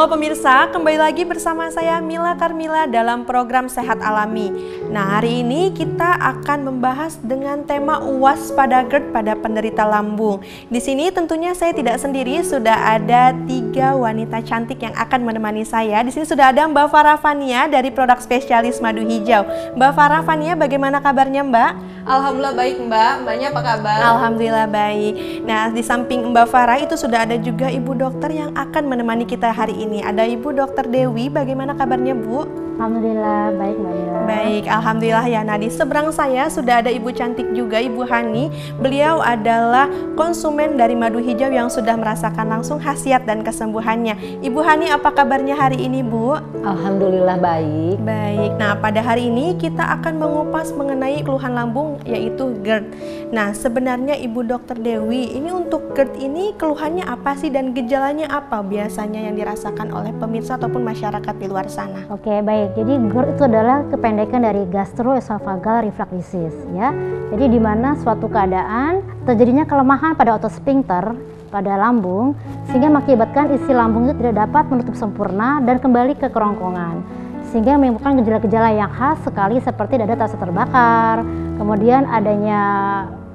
Halo pemirsa, kembali lagi bersama saya Mila Karmila dalam program Sehat Alami. Nah, hari ini kita akan membahas dengan tema UAS pada GERD pada penderita lambung. Di sini tentunya saya tidak sendiri, sudah ada 3 wanita cantik yang akan menemani saya. Di sini sudah ada Mbak Farah Fania dari produk spesialis madu hijau. Mbak Farah Fania, bagaimana kabarnya Mbak? Alhamdulillah baik Mbak, Mbaknya apa kabar? Alhamdulillah baik. Nah, di samping Mbak Farah itu sudah ada juga Ibu Dokter yang akan menemani kita hari ini. Ada Ibu Dokter Dewi, bagaimana kabarnya Bu? Alhamdulillah baik Mbak Mila. Baik, alhamdulillah ya. Nah, di seberang saya sudah ada Ibu cantik juga, Ibu Hani. Beliau adalah konsumen dari madu hijau yang sudah merasakan langsung khasiat dan kesembuhannya. Ibu Hani, apa kabarnya hari ini Bu? Alhamdulillah baik. Baik, nah pada hari ini kita akan mengupas mengenai keluhan lambung yaitu GERD. Nah, sebenarnya Ibu Dokter Dewi, ini untuk GERD ini keluhannya apa sih dan gejalanya apa biasanya yang dirasakan oleh pemirsa ataupun masyarakat di luar sana? Oke, baik. Jadi GERD itu adalah kependekan dari gastroesophageal reflux disease ya. Jadi di mana suatu keadaan terjadinya kelemahan pada otot sphincter pada lambung sehingga mengakibatkan isi lambung itu tidak dapat menutup sempurna dan kembali ke kerongkongan. Sehingga menimbulkan gejala-gejala yang khas sekali seperti dada terasa terbakar, kemudian adanya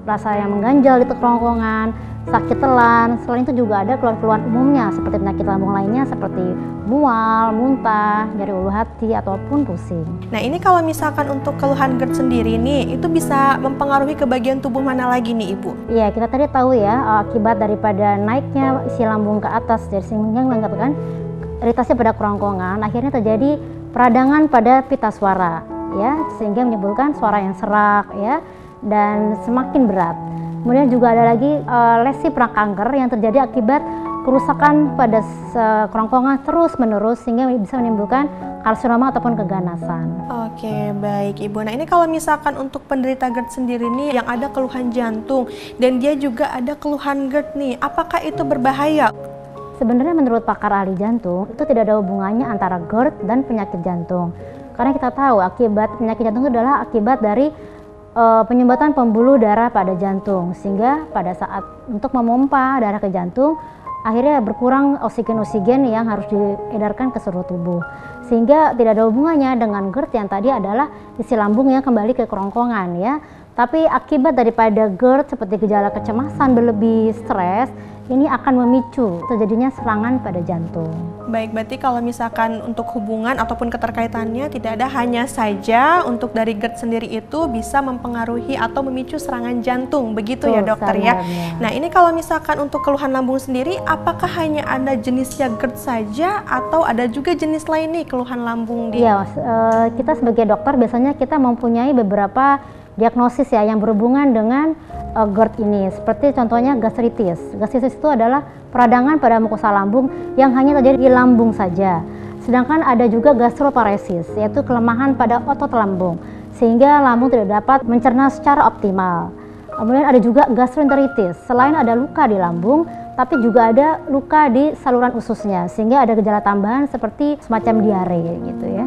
rasa yang mengganjal di kerongkongan, sakit telan. Selain itu juga ada keluhan-keluhan umumnya seperti penyakit lambung lainnya seperti mual, muntah, nyeri ulu hati ataupun pusing. Nah, ini kalau misalkan untuk keluhan GERD sendiri nih, itu bisa mempengaruhi ke bagian tubuh mana lagi nih Ibu? Iya, kita tadi tahu ya akibat daripada naiknya isi lambung ke atas dari sehingga mengakibatkan iritasi pada kerongkongan, akhirnya terjadi peradangan pada pita suara ya, sehingga menimbulkan suara yang serak ya dan semakin berat. Kemudian juga ada lagi lesi perang kanker yang terjadi akibat kerusakan pada kerongkongan terus-menerus sehingga bisa menimbulkan karsinoma ataupun keganasan. Oke, baik Ibu. Nah, ini kalau misalkan untuk penderita GERD sendiri nih yang ada keluhan jantung dan dia juga ada keluhan GERD nih, apakah itu berbahaya? Sebenarnya menurut pakar ahli jantung itu tidak ada hubungannya antara GERD dan penyakit jantung. Karena kita tahu akibat penyakit jantung itu adalah akibat dari penyumbatan pembuluh darah pada jantung, sehingga pada saat untuk memompa darah ke jantung akhirnya berkurang oksigen yang harus diedarkan ke seluruh tubuh, sehingga tidak ada hubungannya dengan GERD yang tadi adalah isi lambung yang kembali ke kerongkongan ya. Tapi akibat daripada GERD seperti gejala kecemasan berlebih, stres, ini akan memicu terjadinya serangan pada jantung. Baik, berarti kalau misalkan untuk hubungan ataupun keterkaitannya tidak ada, hanya saja untuk dari GERD sendiri itu bisa mempengaruhi atau memicu serangan jantung, begitu ya dokter ya. Nah, ini kalau misalkan untuk keluhan lambung sendiri, apakah hanya ada jenisnya GERD saja atau ada juga jenis lain nih keluhan lambung di? Iya, kita sebagai dokter biasanya kita mempunyai beberapa diagnosis ya yang berhubungan dengan GERD ini, seperti contohnya gastritis. Gastritis itu adalah peradangan pada mukosa lambung yang hanya terjadi di lambung saja. Sedangkan ada juga gastroparesis, yaitu kelemahan pada otot lambung sehingga lambung tidak dapat mencerna secara optimal. Kemudian ada juga gastroenteritis. Selain ada luka di lambung, tapi juga ada luka di saluran ususnya sehingga ada gejala tambahan seperti semacam diare gitu ya.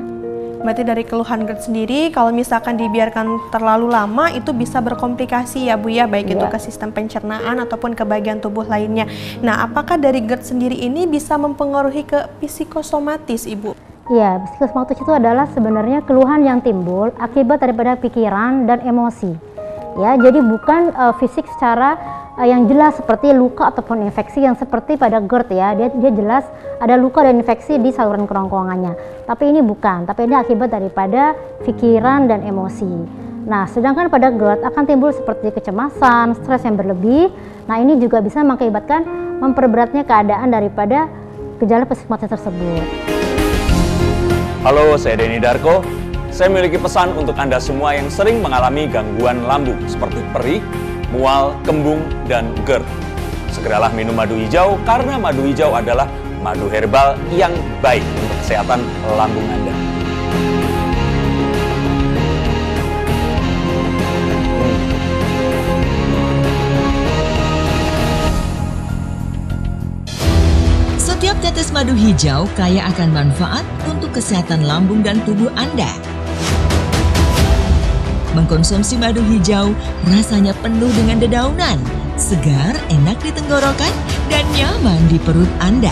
Berarti dari keluhan GERD sendiri kalau misalkan dibiarkan terlalu lama itu bisa berkomplikasi ya Bu ya, baik itu ke sistem pencernaan ataupun ke bagian tubuh lainnya. Nah, apakah dari GERD sendiri ini bisa mempengaruhi ke psikosomatis Ibu? Iya, psikosomatis itu adalah sebenarnya keluhan yang timbul akibat daripada pikiran dan emosi. Ya, jadi bukan fisik secara yang jelas seperti luka ataupun infeksi yang seperti pada GERD ya, dia jelas ada luka dan infeksi di saluran kerongkongannya. Tapi ini bukan, tapi ini akibat daripada pikiran dan emosi. Nah, sedangkan pada GERD akan timbul seperti kecemasan, stres yang berlebih. Nah, ini juga bisa mengakibatkan memperberatnya keadaan daripada gejala psikosomatis tersebut. Halo, saya Denny Darko. Saya memiliki pesan untuk Anda semua yang sering mengalami gangguan lambung seperti perih, mual, kembung, dan GERD. Segeralah minum madu hijau karena madu hijau adalah madu herbal yang baik untuk kesehatan lambung Anda. Setiap tetes madu hijau kaya akan manfaat untuk kesehatan lambung dan tubuh Anda. Mengkonsumsi madu hijau rasanya penuh dengan dedaunan, segar, enak di tenggorokan, dan nyaman di perut Anda.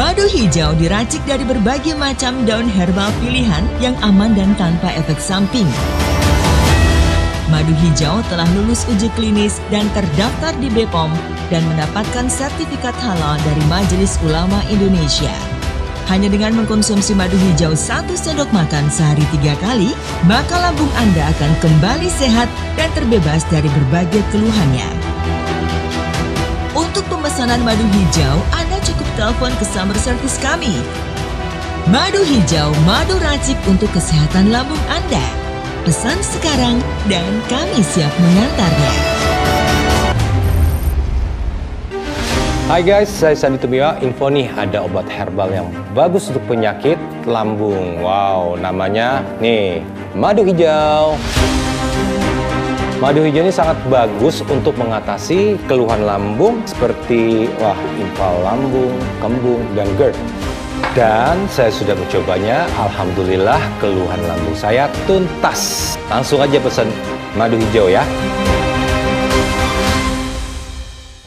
Madu hijau diracik dari berbagai macam daun herbal pilihan yang aman dan tanpa efek samping. Madu hijau telah lulus uji klinis dan terdaftar di BPOM dan mendapatkan sertifikat halal dari Majelis Ulama Indonesia. Hanya dengan mengkonsumsi madu hijau 1 sendok makan sehari 3 kali, maka lambung Anda akan kembali sehat dan terbebas dari berbagai keluhannya. Untuk pemesanan madu hijau, Anda cukup telepon ke summer service kami. Madu hijau, madu racik untuk kesehatan lambung Anda. Pesan sekarang dan kami siap mengantarnya. Hai guys, saya Sandi Tumiwa. Info nih, ada obat herbal yang bagus untuk penyakit lambung. Wow, namanya nih, madu hijau. Madu hijau ini sangat bagus untuk mengatasi keluhan lambung seperti infal lambung, kembung, dan GERD. Dan saya sudah mencobanya, alhamdulillah keluhan lambung saya tuntas. Langsung aja pesan madu hijau ya.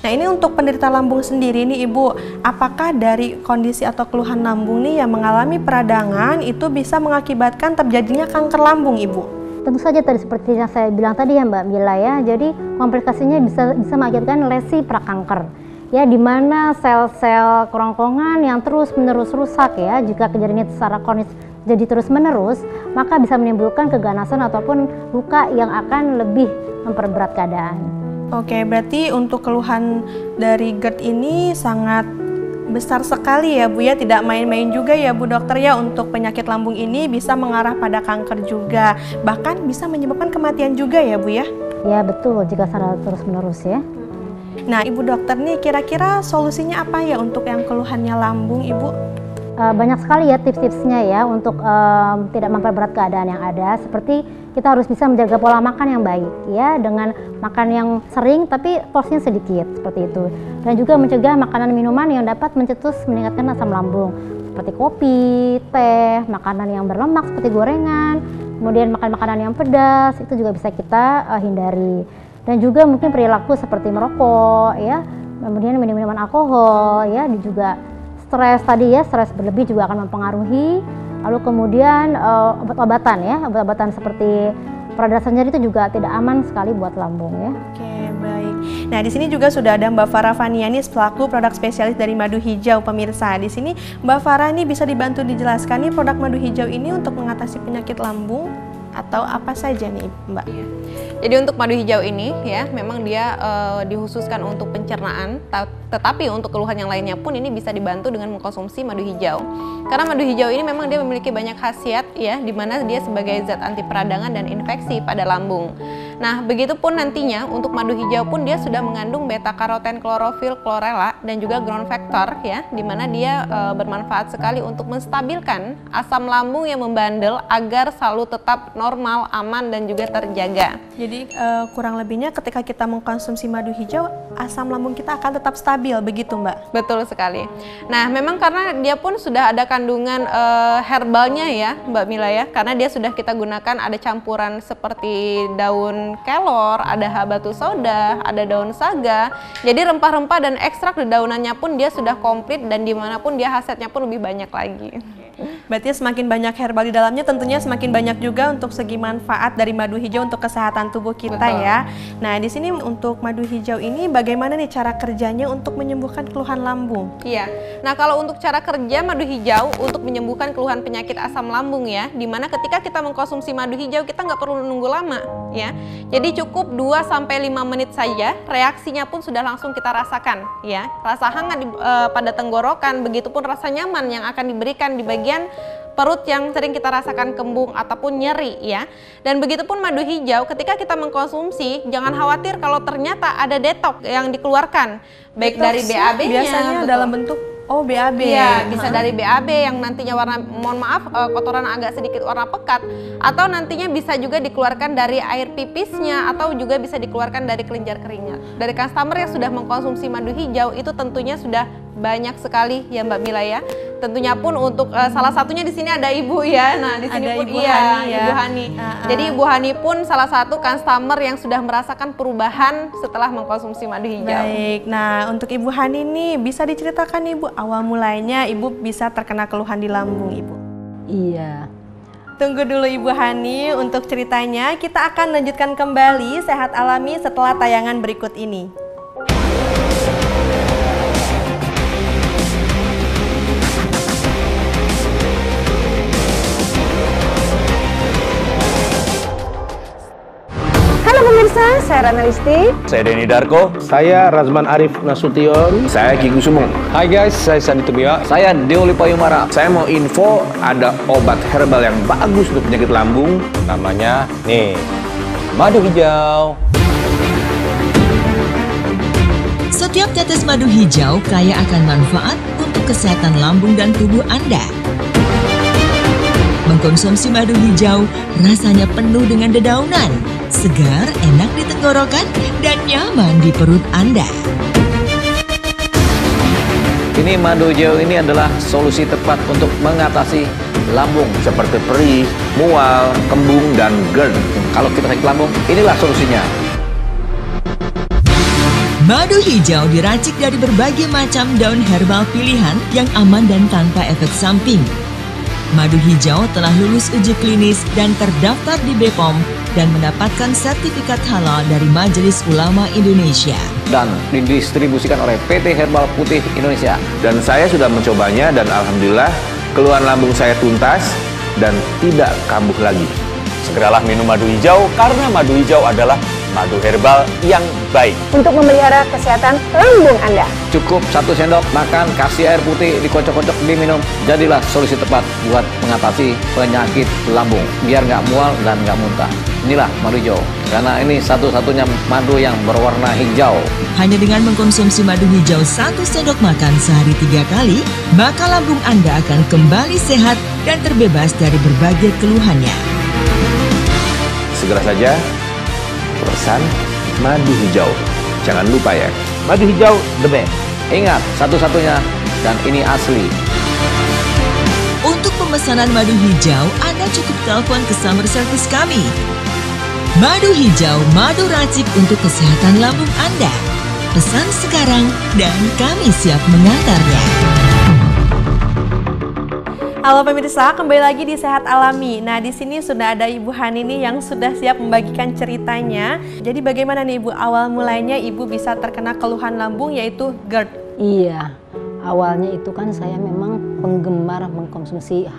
Nah, ini untuk penderita lambung sendiri nih Ibu, apakah dari kondisi atau keluhan lambung nih yang mengalami peradangan itu bisa mengakibatkan terjadinya kanker lambung Ibu? Tentu saja tadi seperti yang saya bilang tadi ya Mbak Mila ya, jadi komplikasinya bisa mengakibatkan lesi prakanker. Ya, di mana sel-sel kerongkongan yang terus-menerus rusak ya, jika kejadiannya secara kronis jadi terus-menerus, maka bisa menimbulkan keganasan ataupun luka yang akan lebih memperberat keadaan. Oke, berarti untuk keluhan dari GERD ini sangat besar sekali ya Bu ya, tidak main-main juga ya Bu dokter ya. Untuk penyakit lambung ini bisa mengarah pada kanker juga, bahkan bisa menyebabkan kematian juga ya Bu ya? Ya betul, jika secara terus-menerus ya. Nah Ibu dokter nih, kira-kira solusinya apa ya untuk yang keluhannya lambung Ibu? Banyak sekali ya tips-tipsnya ya untuk tidak memperberat keadaan yang ada. Seperti kita harus bisa menjaga pola makan yang baik ya, dengan makan yang sering tapi porsinya sedikit seperti itu. Dan juga mencegah makanan minuman yang dapat mencetus meningkatkan asam lambung seperti kopi, teh, makanan yang berlemak seperti gorengan, kemudian makan makanan yang pedas itu juga bisa kita hindari. Dan juga mungkin perilaku seperti merokok ya, kemudian minum-minuman alkohol ya, juga stres tadi ya, stres berlebih juga akan mempengaruhi. Lalu kemudian obat-obatan ya, obat-obatan seperti peradan nyeri itu juga tidak aman sekali buat lambung ya. Oke, baik. Nah, di sini juga sudah ada Mbak Farah Faniani selaku produk spesialis dari madu hijau pemirsa. Di sini Mbak Farah ini bisa dibantu dijelaskan nih produk madu hijau ini untuk mengatasi penyakit lambung atau apa saja nih Mbak? Jadi untuk madu hijau ini ya, memang dia dikhususkan untuk pencernaan, tetapi untuk keluhan yang lainnya pun ini bisa dibantu dengan mengkonsumsi madu hijau. Karena madu hijau ini memang dia memiliki banyak khasiat ya, di mana dia sebagai zat anti peradangan dan infeksi pada lambung. Nah, begitupun nantinya untuk madu hijau pun dia sudah mengandung beta karoten, klorofil, klorela dan juga growth factor ya, di mana dia bermanfaat sekali untuk menstabilkan asam lambung yang membandel agar selalu tetap normal, aman dan juga terjaga. Jadi kurang lebihnya ketika kita mengkonsumsi madu hijau, asam lambung kita akan tetap stabil, begitu Mbak? Betul sekali. Nah, memang karena dia pun sudah ada kandungan herbalnya ya Mbak Mila ya, karena dia sudah kita gunakan ada campuran seperti daun kelor, ada habatus sauda, ada daun saga. Jadi rempah-rempah dan ekstrak dedaunannya pun dia sudah komplit dan dimanapun dia khasiatnya pun lebih banyak lagi. Berarti semakin banyak herbal di dalamnya tentunya semakin banyak juga untuk segi manfaat dari madu hijau untuk kesehatan tubuh kita. Betul. Ya. Nah, di sini untuk madu hijau ini bagaimana nih cara kerjanya untuk menyembuhkan keluhan lambung? Iya. Nah, kalau untuk cara kerja madu hijau untuk menyembuhkan keluhan penyakit asam lambung ya, dimana ketika kita mengkonsumsi madu hijau kita nggak perlu nunggu lama ya. Jadi cukup 2-5 menit saja, reaksinya pun sudah langsung kita rasakan ya. Rasa hangat pada tenggorokan, begitupun rasa nyaman yang akan diberikan di bagian perut yang sering kita rasakan kembung ataupun nyeri ya. Dan begitupun madu hijau ketika kita mengkonsumsi, jangan khawatir kalau ternyata ada detoks yang dikeluarkan baik dari BAB-nya. Biasanya dalam bentuk BAB. Iya, bisa dari BAB yang nantinya warna, mohon maaf, kotoran agak sedikit warna pekat, atau nantinya bisa juga dikeluarkan dari air pipisnya, atau juga bisa dikeluarkan dari kelenjar keringat. Dari customer yang sudah mengkonsumsi madu hijau itu tentunya sudah banyak sekali ya Mbak Mila ya. tentunya pun untuk salah satunya di sini ada Ibu ya. Nah, di sini Ada pun Ibu iya, Hani ya. Ibu Hani. Jadi Ibu Hani pun salah satu customer yang sudah merasakan perubahan setelah mengkonsumsi madu hijau. Baik, nah untuk Ibu Hani nih bisa diceritakan Ibu awal mulanya Ibu bisa terkena keluhan di lambung Ibu? Iya. Tunggu dulu Ibu Hani untuk ceritanya, kita akan lanjutkan kembali Sehat Alami setelah tayangan berikut ini. Halo pemirsa, saya Rana Listi. Saya Denny Darko. Saya Razman Arif Nasution. Saya Ki Gusumong. Hai guys, saya Sandi Tubia. Saya Deoli Payumara. Saya mau info ada obat herbal yang bagus untuk penyakit lambung. Namanya nih, madu hijau. Setiap tetes madu hijau kaya akan manfaat untuk kesehatan lambung dan tubuh Anda. Mengkonsumsi madu hijau rasanya penuh dengan dedaunan, segar, enak di tenggorokan, dan nyaman di perut Anda. Ini madu hijau ini adalah solusi tepat untuk mengatasi lambung seperti perih, mual, kembung, dan GERD. Kalau kita sakit lambung, inilah solusinya. Madu hijau diracik dari berbagai macam daun herbal pilihan yang aman dan tanpa efek samping. Madu hijau telah lulus uji klinis dan terdaftar di BPOM dan mendapatkan sertifikat halal dari Majelis Ulama Indonesia. Dan didistribusikan oleh PT Herbal Putih Indonesia. Dan saya sudah mencobanya dan alhamdulillah keluhan lambung saya tuntas dan tidak kambuh lagi. Segeralah minum madu hijau karena madu hijau adalah madu herbal yang baik. Untuk memelihara kesehatan lambung Anda. Cukup 1 sendok makan, kasih air putih, dikocok-kocok, diminum. Jadilah solusi tepat buat mengatasi penyakit lambung. Biar nggak mual dan nggak muntah. Inilah madu hijau. Karena ini satu-satunya madu yang berwarna hijau. Hanya dengan mengkonsumsi madu hijau 1 sendok makan sehari 3 kali, maka lambung Anda akan kembali sehat dan terbebas dari berbagai keluhannya. Segera saja pesan madu hijau. Jangan lupa ya, madu hijau the best. Ingat, satu-satunya dan ini asli. Untuk pemesanan madu hijau, Anda cukup telepon ke summer service kami. Madu hijau, madu racik untuk kesehatan lambung Anda. Pesan sekarang dan kami siap mengantarnya. Halo pemirsa, kembali lagi di Sehat Alami. Nah, di sini sudah ada Ibu Hani nih yang sudah siap membagikan ceritanya. Jadi bagaimana nih Ibu awal mulanya Ibu bisa terkena keluhan lambung yaitu GERD? Iya, awalnya itu kan saya memang penggemar mengkonsumsi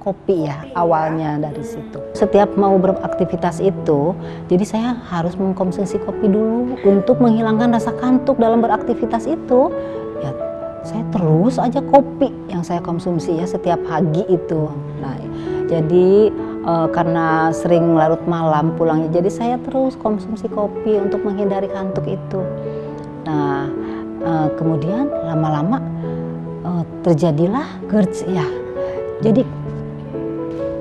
kopi ya, awalnya dari situ. Setiap mau beraktivitas itu, jadi saya harus mengkonsumsi kopi dulu untuk menghilangkan rasa kantuk dalam beraktivitas itu. Ya, saya terus aja kopi yang saya konsumsi ya setiap pagi itu. Nah, jadi karena sering larut malam pulangnya, jadi saya terus konsumsi kopi untuk menghindari kantuk itu. Nah, kemudian lama-lama terjadilah GERD ya. Jadi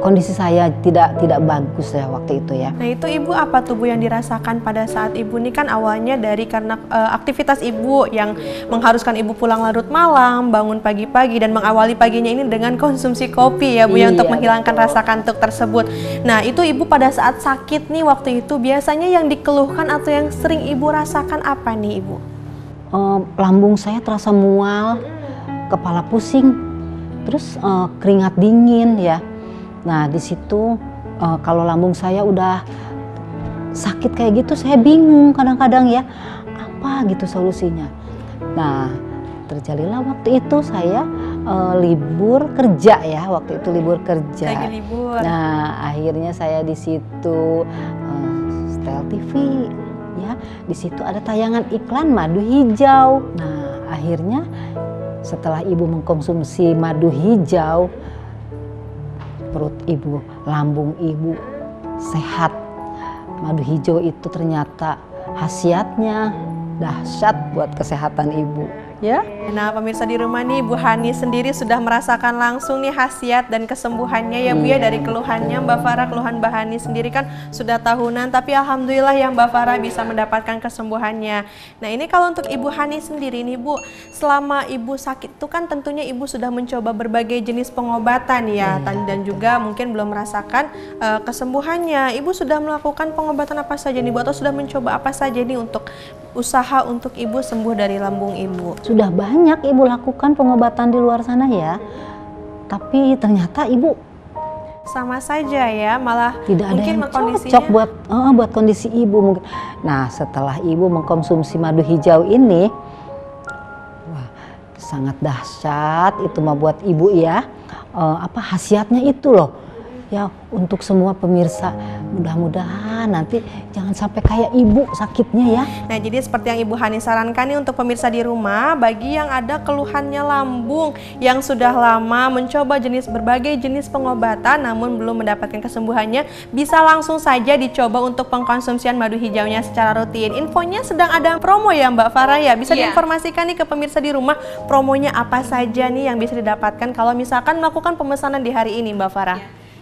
kondisi saya tidak bagus ya waktu itu ya. Nah itu Ibu apa tuh Bu yang dirasakan pada saat Ibu ini kan awalnya dari karena aktivitas Ibu yang mengharuskan Ibu pulang larut malam, bangun pagi-pagi dan mengawali paginya ini dengan konsumsi kopi ya Bu ya untuk menghilangkan rasa kantuk tersebut. Nah itu Ibu pada saat sakit nih waktu itu biasanya yang dikeluhkan atau yang sering Ibu rasakan apa nih Ibu? Lambung saya terasa mual, kepala pusing, terus keringat dingin ya. Nah di situ kalau lambung saya udah sakit kayak gitu saya bingung kadang-kadang ya apa gitu solusinya. Nah terjadilah waktu itu saya libur kerja ya, waktu itu libur kerja. Lagi libur. Nah akhirnya saya di situ setel TV ya, di situ ada tayangan iklan madu hijau. Nah akhirnya setelah ibu mengkonsumsi madu hijau, perut ibu, lambung ibu sehat. Madu hijau itu ternyata khasiatnya dahsyat buat kesehatan ibu. Ya. Nah, pemirsa di rumah nih, Bu Hani sendiri sudah merasakan langsung nih khasiat dan kesembuhannya ya Bu ya dari keluhannya Mbak Farah. Keluhan Mbak Hani sendiri kan sudah tahunan, tapi alhamdulillah yang Mbak Farah bisa mendapatkan kesembuhannya. Nah, ini kalau untuk Ibu Hani sendiri nih Bu, selama Ibu sakit itu kan tentunya Ibu sudah mencoba berbagai jenis pengobatan ya, dan juga mungkin belum merasakan kesembuhannya. Ibu sudah melakukan pengobatan apa saja nih Bu, atau sudah mencoba apa saja nih untuk usaha untuk Ibu sembuh dari lambung Ibu? Sudah banyak Ibu lakukan pengobatan di luar sana ya, tapi ternyata Ibu sama saja ya, malah tidak ada mungkin yang cocok buat kondisi Ibu mungkin. Nah, setelah Ibu mengkonsumsi madu hijau ini, wah, sangat dahsyat itu mah buat Ibu ya. Khasiatnya itu loh. Ya, untuk semua pemirsa, mudah-mudahan nanti jangan sampai kayak Ibu sakitnya ya. Nah, jadi seperti yang Ibu Hani sarankan nih untuk pemirsa di rumah, bagi yang ada keluhannya lambung, yang sudah lama mencoba berbagai jenis pengobatan namun belum mendapatkan kesembuhannya, bisa langsung saja dicoba untuk pengkonsumsian madu hijaunya secara rutin. Infonya sedang ada promo ya Mbak Farah ya, bisa diinformasikan nih ke pemirsa di rumah, promonya apa saja nih yang bisa didapatkan kalau misalkan melakukan pemesanan di hari ini Mbak Farah?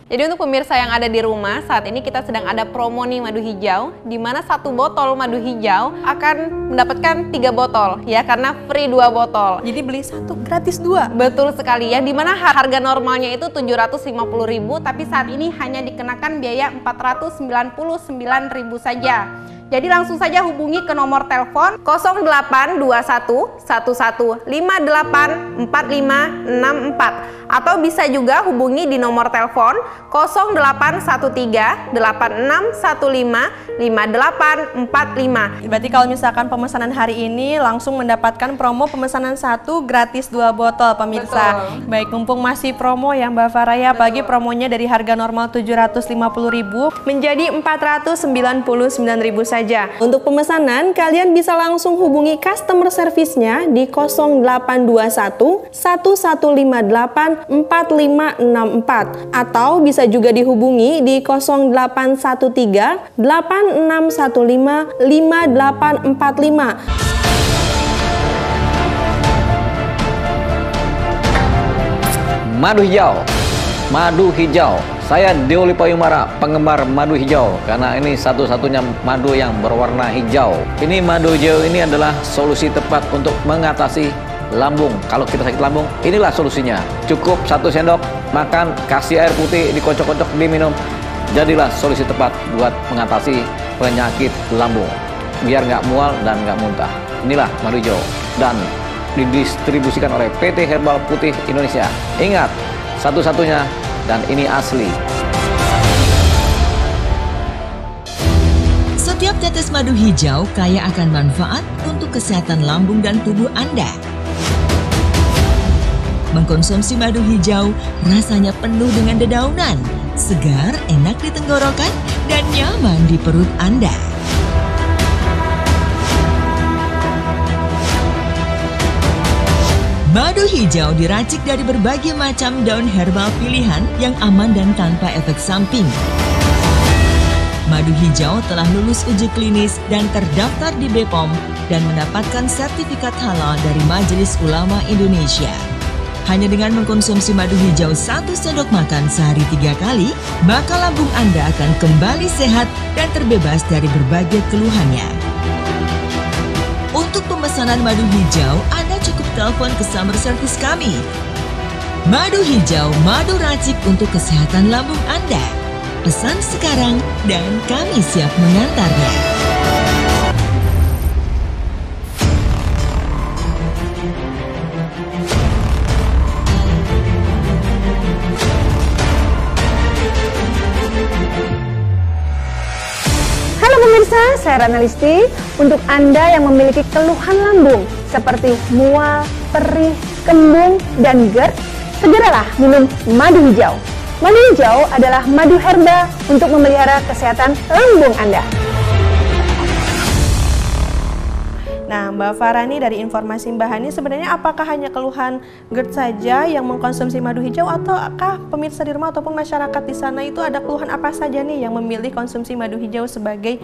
Jadi untuk pemirsa yang ada di rumah, saat ini kita sedang ada promo nih madu hijau, di mana 1 botol madu hijau akan mendapatkan 3 botol ya, karena free 2 botol. Jadi beli 1 gratis 2. Betul sekali ya, di mana harga normalnya itu 750.000, tapi saat ini hanya dikenakan biaya 499.000 saja. Jadi langsung saja hubungi ke nomor telepon 0821 11 58 45 64, atau bisa juga hubungi di nomor telepon 0813 8615 5845. Berarti kalau misalkan pemesanan hari ini langsung mendapatkan promo pemesanan 1 gratis 2 botol pemirsa. Betul. Baik, mumpung masih promo ya Mbak Farah ya, pagi promonya dari harga normal 750.000 menjadi 499.000 saja. Untuk pemesanan kalian bisa langsung hubungi customer service-nya di 0821 1158 4564, atau bisa juga dihubungi di 0813 8615 5845. Madu hijau, madu hijau. Saya Deoli Payumara, penggemar madu hijau, karena ini satu-satunya madu yang berwarna hijau. Ini madu hijau ini adalah solusi tepat untuk mengatasi lambung. Kalau kita sakit lambung, inilah solusinya. Cukup 1 sendok makan, kasih air putih, dikocok-kocok, diminum. Jadilah solusi tepat buat mengatasi penyakit lambung, biar nggak mual dan nggak muntah. Inilah madu hijau, dan didistribusikan oleh PT Herbal Putih Indonesia. Ingat, satu-satunya, dan ini asli. Setiap tetes madu hijau kaya akan manfaat untuk kesehatan lambung dan tubuh Anda. Mengkonsumsi madu hijau rasanya penuh dengan dedaunan, segar, enak di tenggorokan, dan nyaman di perut Anda. Madu hijau diracik dari berbagai macam daun herbal pilihan yang aman dan tanpa efek samping. Madu hijau telah lulus uji klinis dan terdaftar di BPOM dan mendapatkan sertifikat halal dari Majelis Ulama Indonesia. Hanya dengan mengkonsumsi madu hijau 1 sendok makan sehari 3 kali, maka lambung Anda akan kembali sehat dan terbebas dari berbagai keluhannya. Untuk pemesanan madu hijau, Anda cukup telepon ke summer service kami. Madu hijau, madu racik untuk kesehatan lambung Anda. Pesan sekarang dan kami siap mengantarnya. Halo pemirsa, saya Rana Listi. Untuk Anda yang memiliki keluhan lambung seperti mual, perih, kembung, dan GERD, segeralah minum madu hijau. Madu hijau adalah madu herba untuk memelihara kesehatan lambung Anda. Nah, Mbak Farah nih dari informasi Mbak Hani, sebenarnya apakah hanya keluhan GERD saja yang mengkonsumsi madu hijau, ataukah pemirsa di rumah ataupun masyarakat di sana itu ada keluhan apa saja nih yang memilih konsumsi madu hijau sebagai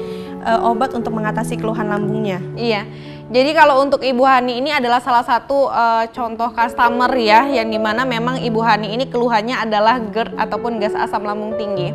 obat untuk mengatasi keluhan lambungnya? Iya, Jadi kalau untuk Ibu Hani ini adalah salah satu contoh customer ya, yang dimana memang Ibu Hani ini keluhannya adalah GERD ataupun gas asam lambung tinggi.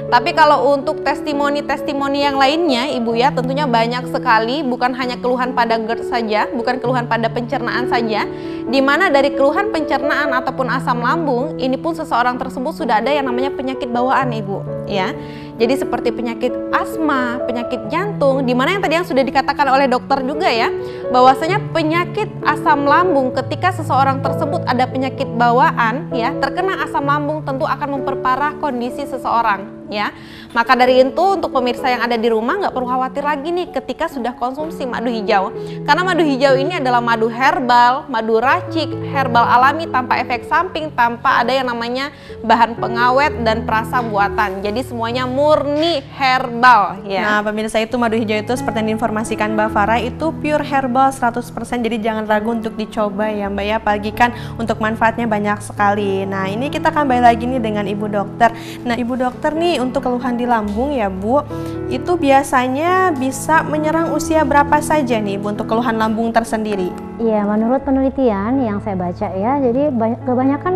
Tapi kalau untuk testimoni-testimoni yang lainnya Ibu ya, tentunya banyak sekali, bukan hanya keluhan pada GERD saja, bukan keluhan pada pencernaan saja, dimana dari keluhan pencernaan ataupun asam lambung, ini pun seseorang tersebut sudah ada yang namanya penyakit bawaan Ibu ya. Jadi seperti penyakit asma, penyakit jantung, dimana yang tadi yang sudah dikatakan oleh dokter juga ya, bahwasanya penyakit asam lambung ketika seseorang tersebut ada penyakit bawaan ya, terkena asam lambung tentu akan memperparah kondisi seseorang ya. Maka dari itu untuk pemirsa yang ada di rumah nggak perlu khawatir lagi nih ketika sudah konsumsi madu hijau, karena madu hijau ini adalah madu herbal, madu racik, herbal alami tanpa efek samping, tanpa ada yang namanya bahan pengawet dan perasa buatan. Jadi semuanya murni herbal ya. Nah pemirsa, itu madu hijau itu seperti yang diinformasikan Mbak Farah itu pure herbal 100%, jadi jangan ragu untuk dicoba ya Mbak ya, apalagi kan untuk manfaatnya banyak sekali. Nah ini kita kembali lagi nih dengan Ibu Dokter. Nah Ibu Dokter nih, untuk keluhan di lambung ya Bu, itu biasanya bisa menyerang usia berapa saja nih Bu untuk keluhan lambung tersendiri? Iya, menurut penelitian yang saya baca ya, jadi kebanyakan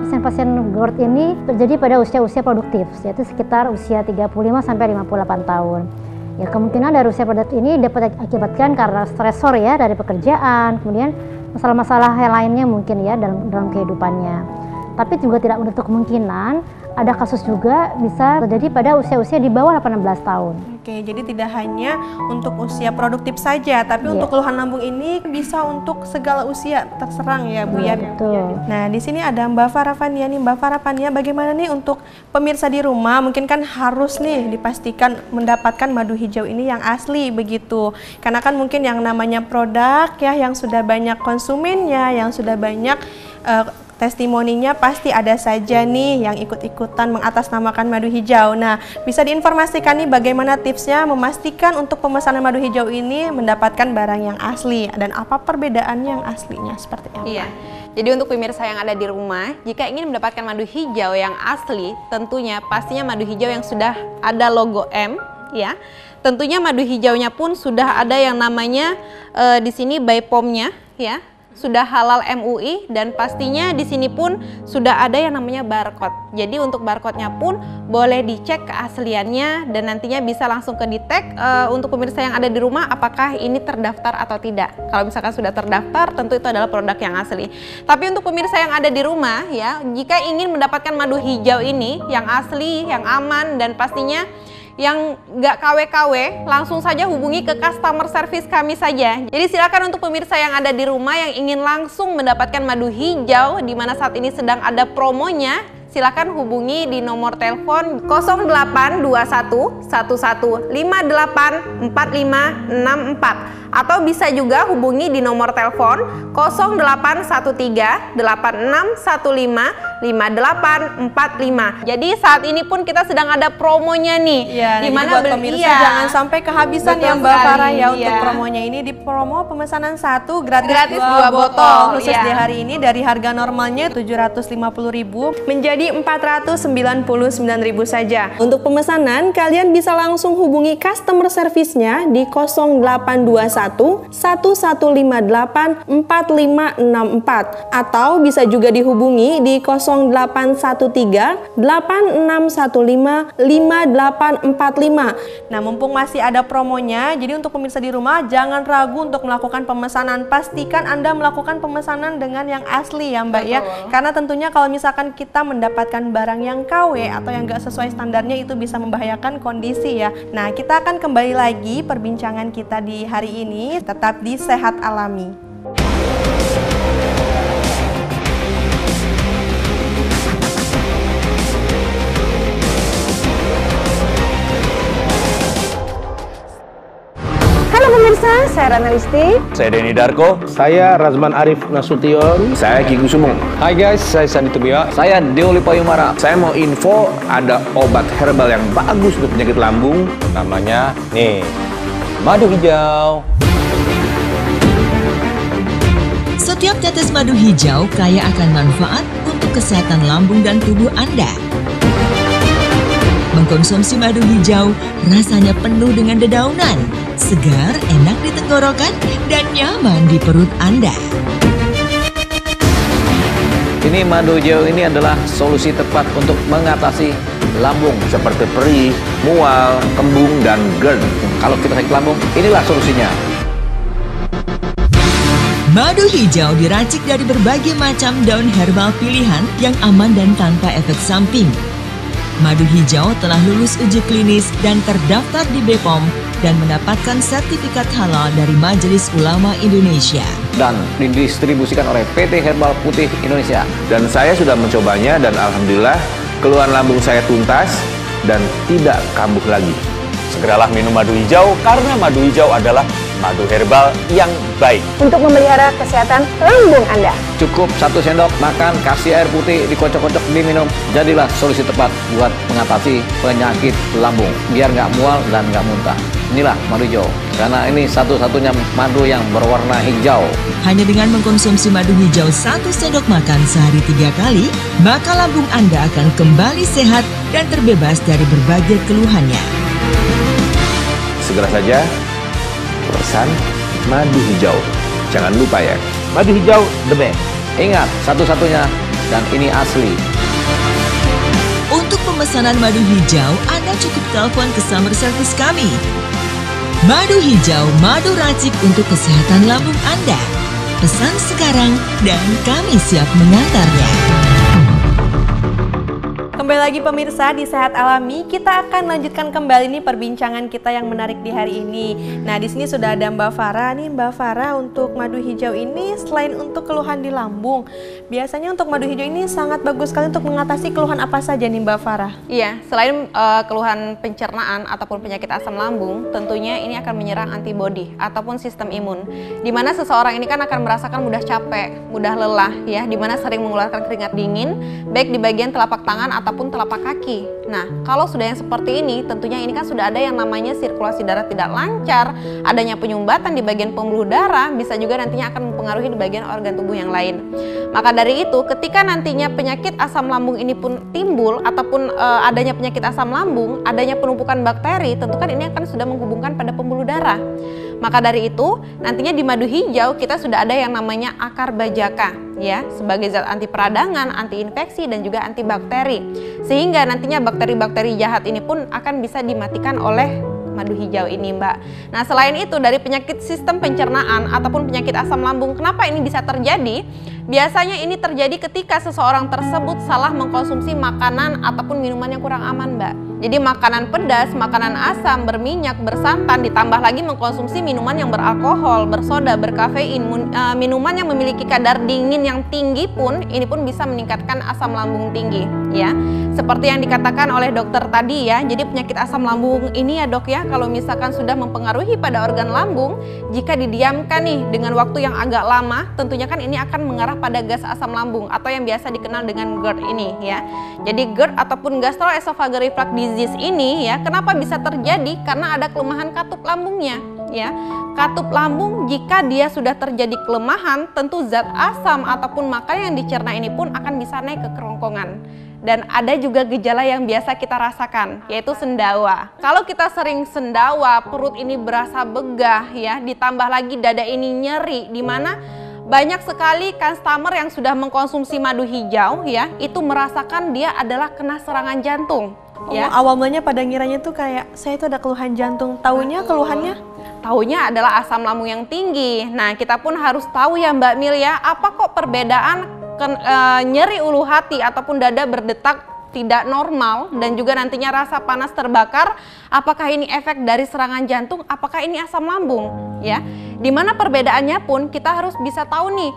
pasien-pasien GERD ini terjadi pada usia-usia produktif, yaitu sekitar usia 35 sampai 58 tahun. Ya, kemungkinan dari usia produktif ini dapat akibatkan karena stresor ya dari pekerjaan, kemudian masalah-masalah lainnya mungkin ya dalam kehidupannya. Tapi juga tidak menutup kemungkinan ada kasus juga bisa terjadi pada usia-usia di bawah 18 tahun. Oke, jadi tidak hanya untuk usia produktif saja, tapi untuk keluhan lambung ini bisa untuk segala usia terserang ya Bu ya. Betul. Nah di sini ada Mbak Farah Fania nih. Mbak Farah Fania, bagaimana nih untuk pemirsa di rumah? Mungkin kan harus nih dipastikan mendapatkan madu hijau ini yang asli begitu. Karena kan mungkin yang namanya produk ya, yang sudah banyak konsumennya, yang sudah banyak testimoninya, pasti ada saja nih yang ikut-ikutan mengatasnamakan madu hijau. Nah, bisa diinformasikan nih bagaimana tipsnya memastikan untuk pemesanan madu hijau ini mendapatkan barang yang asli, dan apa perbedaannya yang aslinya seperti apa? Iya. Jadi untuk pemirsa yang ada di rumah, jika ingin mendapatkan madu hijau yang asli, tentunya pastinya madu hijau yang sudah ada logo M ya. Tentunya madu hijaunya pun sudah ada yang namanya di sini BPOM-nya ya. Sudah halal MUI, dan pastinya di sini pun sudah ada yang namanya barcode. Jadi untuk barcode-nya pun boleh dicek keasliannya, dan nantinya bisa langsung ke detect untuk pemirsa yang ada di rumah apakah ini terdaftar atau tidak. Kalau misalkan sudah terdaftar, tentu itu adalah produk yang asli. Tapi untuk pemirsa yang ada di rumah ya, jika ingin mendapatkan madu hijau ini yang asli, yang aman, dan pastinya yang nggak KW-KW, langsung saja hubungi ke customer service kami saja. Jadi silakan untuk pemirsa yang ada di rumah yang ingin langsung mendapatkan madu hijau, di mana saat ini sedang ada promonya, silakan hubungi di nomor telepon 0821 1158 4564, atau bisa juga hubungi di nomor telepon 0813 8615 5845. Jadi saat ini pun kita sedang ada promonya nih, ya, dimana buat pemirsa jangan sampai kehabisan ya Mbak Farah ya. Untuk promonya ini, di promo pemesanan 1 gratis 2 botol khusus di hari ini, dari harga normalnya 750.000 menjadi 499.000 saja. Untuk pemesanan kalian bisa langsung hubungi customer service-nya di 0821 1158 4564, atau bisa juga dihubungi di 0813 8615 5845. Nah, mumpung masih ada promonya, jadi untuk pemirsa di rumah jangan ragu untuk melakukan pemesanan. Pastikan Anda melakukan pemesanan dengan yang asli ya Mbak ya. Karena tentunya kalau misalkan kita mendapatkan barang yang KW atau yang gak sesuai standarnya, itu bisa membahayakan kondisi ya. Nah, kita akan kembali lagi perbincangan kita di hari ini, tetap di Sehat Alami. Halo pemirsa, saya Rana Listi. Saya Denny Darko. Saya Razman Arif Nasution. Saya Ki Sumung. Hai guys, saya Sandi Tubia. Saya Deoli Payumara. Saya mau info ada obat herbal yang bagus untuk penyakit lambung. Namanya nih, madu hijau. Setiap tetes madu hijau kaya akan manfaat untuk kesehatan lambung dan tubuh Anda. Mengkonsumsi madu hijau rasanya penuh dengan dedaunan, segar, enak di tenggorokan, dan nyaman di perut Anda. Ini madu hijau ini adalah solusi tepat untuk mengatasi lambung seperti perih, mual, kembung, dan GERD. Kalau kita sakit lambung, inilah solusinya. Madu hijau diracik dari berbagai macam daun herbal pilihan yang aman dan tanpa efek samping. Madu hijau telah lulus uji klinis dan terdaftar di BPOM dan mendapatkan sertifikat halal dari Majelis Ulama Indonesia. Dan didistribusikan oleh PT Herbal Putih Indonesia. Dan saya sudah mencobanya dan alhamdulillah keluhan lambung saya tuntas dan tidak kambuh lagi. Segeralah minum madu hijau karena madu hijau adalah madu herbal yang baik untuk memelihara kesehatan lambung Anda. Cukup 1 sendok makan, kasih air putih, dikocok-kocok, diminum. Jadilah solusi tepat buat mengatasi penyakit lambung, biar nggak mual dan nggak muntah. Inilah madu hijau, karena ini satu-satunya madu yang berwarna hijau. Hanya dengan mengkonsumsi madu hijau 1 sendok makan sehari 3 kali, maka lambung Anda akan kembali sehat dan terbebas dari berbagai keluhannya. Segera saja pesan madu hijau. Jangan lupa ya, madu hijau the best. Ingat, satu-satunya dan ini asli. Untuk pemesanan madu hijau, Anda cukup telepon ke summer service kami. Madu hijau, madu racik untuk kesehatan lambung Anda. Pesan sekarang dan kami siap mengantarnya. Kembali lagi pemirsa di Sehat Alami, kita akan lanjutkan kembali nih perbincangan kita yang menarik di hari ini. Nah, di sini sudah ada Mbak Farah nih. Mbak Farah, untuk madu hijau ini selain untuk keluhan di lambung, biasanya untuk madu hijau ini sangat bagus sekali untuk mengatasi keluhan apa saja nih Mbak Farah? Iya, selain keluhan pencernaan ataupun penyakit asam lambung, tentunya ini akan menyerang antibodi ataupun sistem imun. Di mana seseorang ini kan akan merasakan mudah capek, mudah lelah ya, di mana sering mengeluarkan keringat dingin baik di bagian telapak tangan ataupun telapak kaki. Nah, kalau sudah yang seperti ini, tentunya ini kan sudah ada yang namanya sirkulasi darah tidak lancar, adanya penyumbatan di bagian pembuluh darah, bisa juga nantinya akan mempengaruhi di bagian organ tubuh yang lain. Maka dari itu, ketika nantinya penyakit asam lambung ini pun timbul, ataupun adanya penyakit asam lambung, adanya penumpukan bakteri, tentu kan ini akan sudah menghubungkan pada pembuluh darah. Maka dari itu, nantinya di madu hijau kita sudah ada yang namanya akar bajaka ya, sebagai zat anti peradangan, anti infeksi dan juga antibakteri. Sehingga nantinya bakteri-bakteri jahat ini pun akan bisa dimatikan oleh madu hijau ini, Mbak. Nah, selain itu dari penyakit sistem pencernaan ataupun penyakit asam lambung, kenapa ini bisa terjadi? Biasanya ini terjadi ketika seseorang tersebut salah mengkonsumsi makanan ataupun minuman yang kurang aman, Mbak. Jadi makanan pedas, makanan asam, berminyak, bersantan, ditambah lagi mengkonsumsi minuman yang beralkohol, bersoda, berkafein, minuman yang memiliki kadar dingin yang tinggi pun, ini pun bisa meningkatkan asam lambung tinggi ya. Seperti yang dikatakan oleh dokter tadi ya, jadi penyakit asam lambung ini ya dok ya, kalau misalkan sudah mempengaruhi pada organ lambung, jika didiamkan nih dengan waktu yang agak lama, tentunya kan ini akan mengarah pada gas asam lambung atau yang biasa dikenal dengan GERD ini ya. Jadi GERD ataupun gastroesophageal reflux disease ini ya, kenapa bisa terjadi? Karena ada kelemahan katup lambungnya ya. Katup lambung jika dia sudah terjadi kelemahan, tentu zat asam ataupun makanan yang dicerna ini pun akan bisa naik ke kerongkongan. Dan ada juga gejala yang biasa kita rasakan, yaitu sendawa. Kalau kita sering sendawa, perut ini berasa begah ya, ditambah lagi dada ini nyeri, di mana banyak sekali customer yang sudah mengkonsumsi madu hijau ya, itu merasakan dia adalah kena serangan jantung. Ya. Awal mulanya pada ngiranya tuh kayak saya itu ada keluhan jantung, taunya keluhannya? Taunya adalah asam lambung yang tinggi. Nah, kita pun harus tahu ya Mbak Mil ya, apa kok perbedaan nyeri ulu hati ataupun dada berdetak tidak normal dan juga nantinya rasa panas terbakar, apakah ini efek dari serangan jantung, apakah ini asam lambung ya. Dimana perbedaannya pun kita harus bisa tahu nih,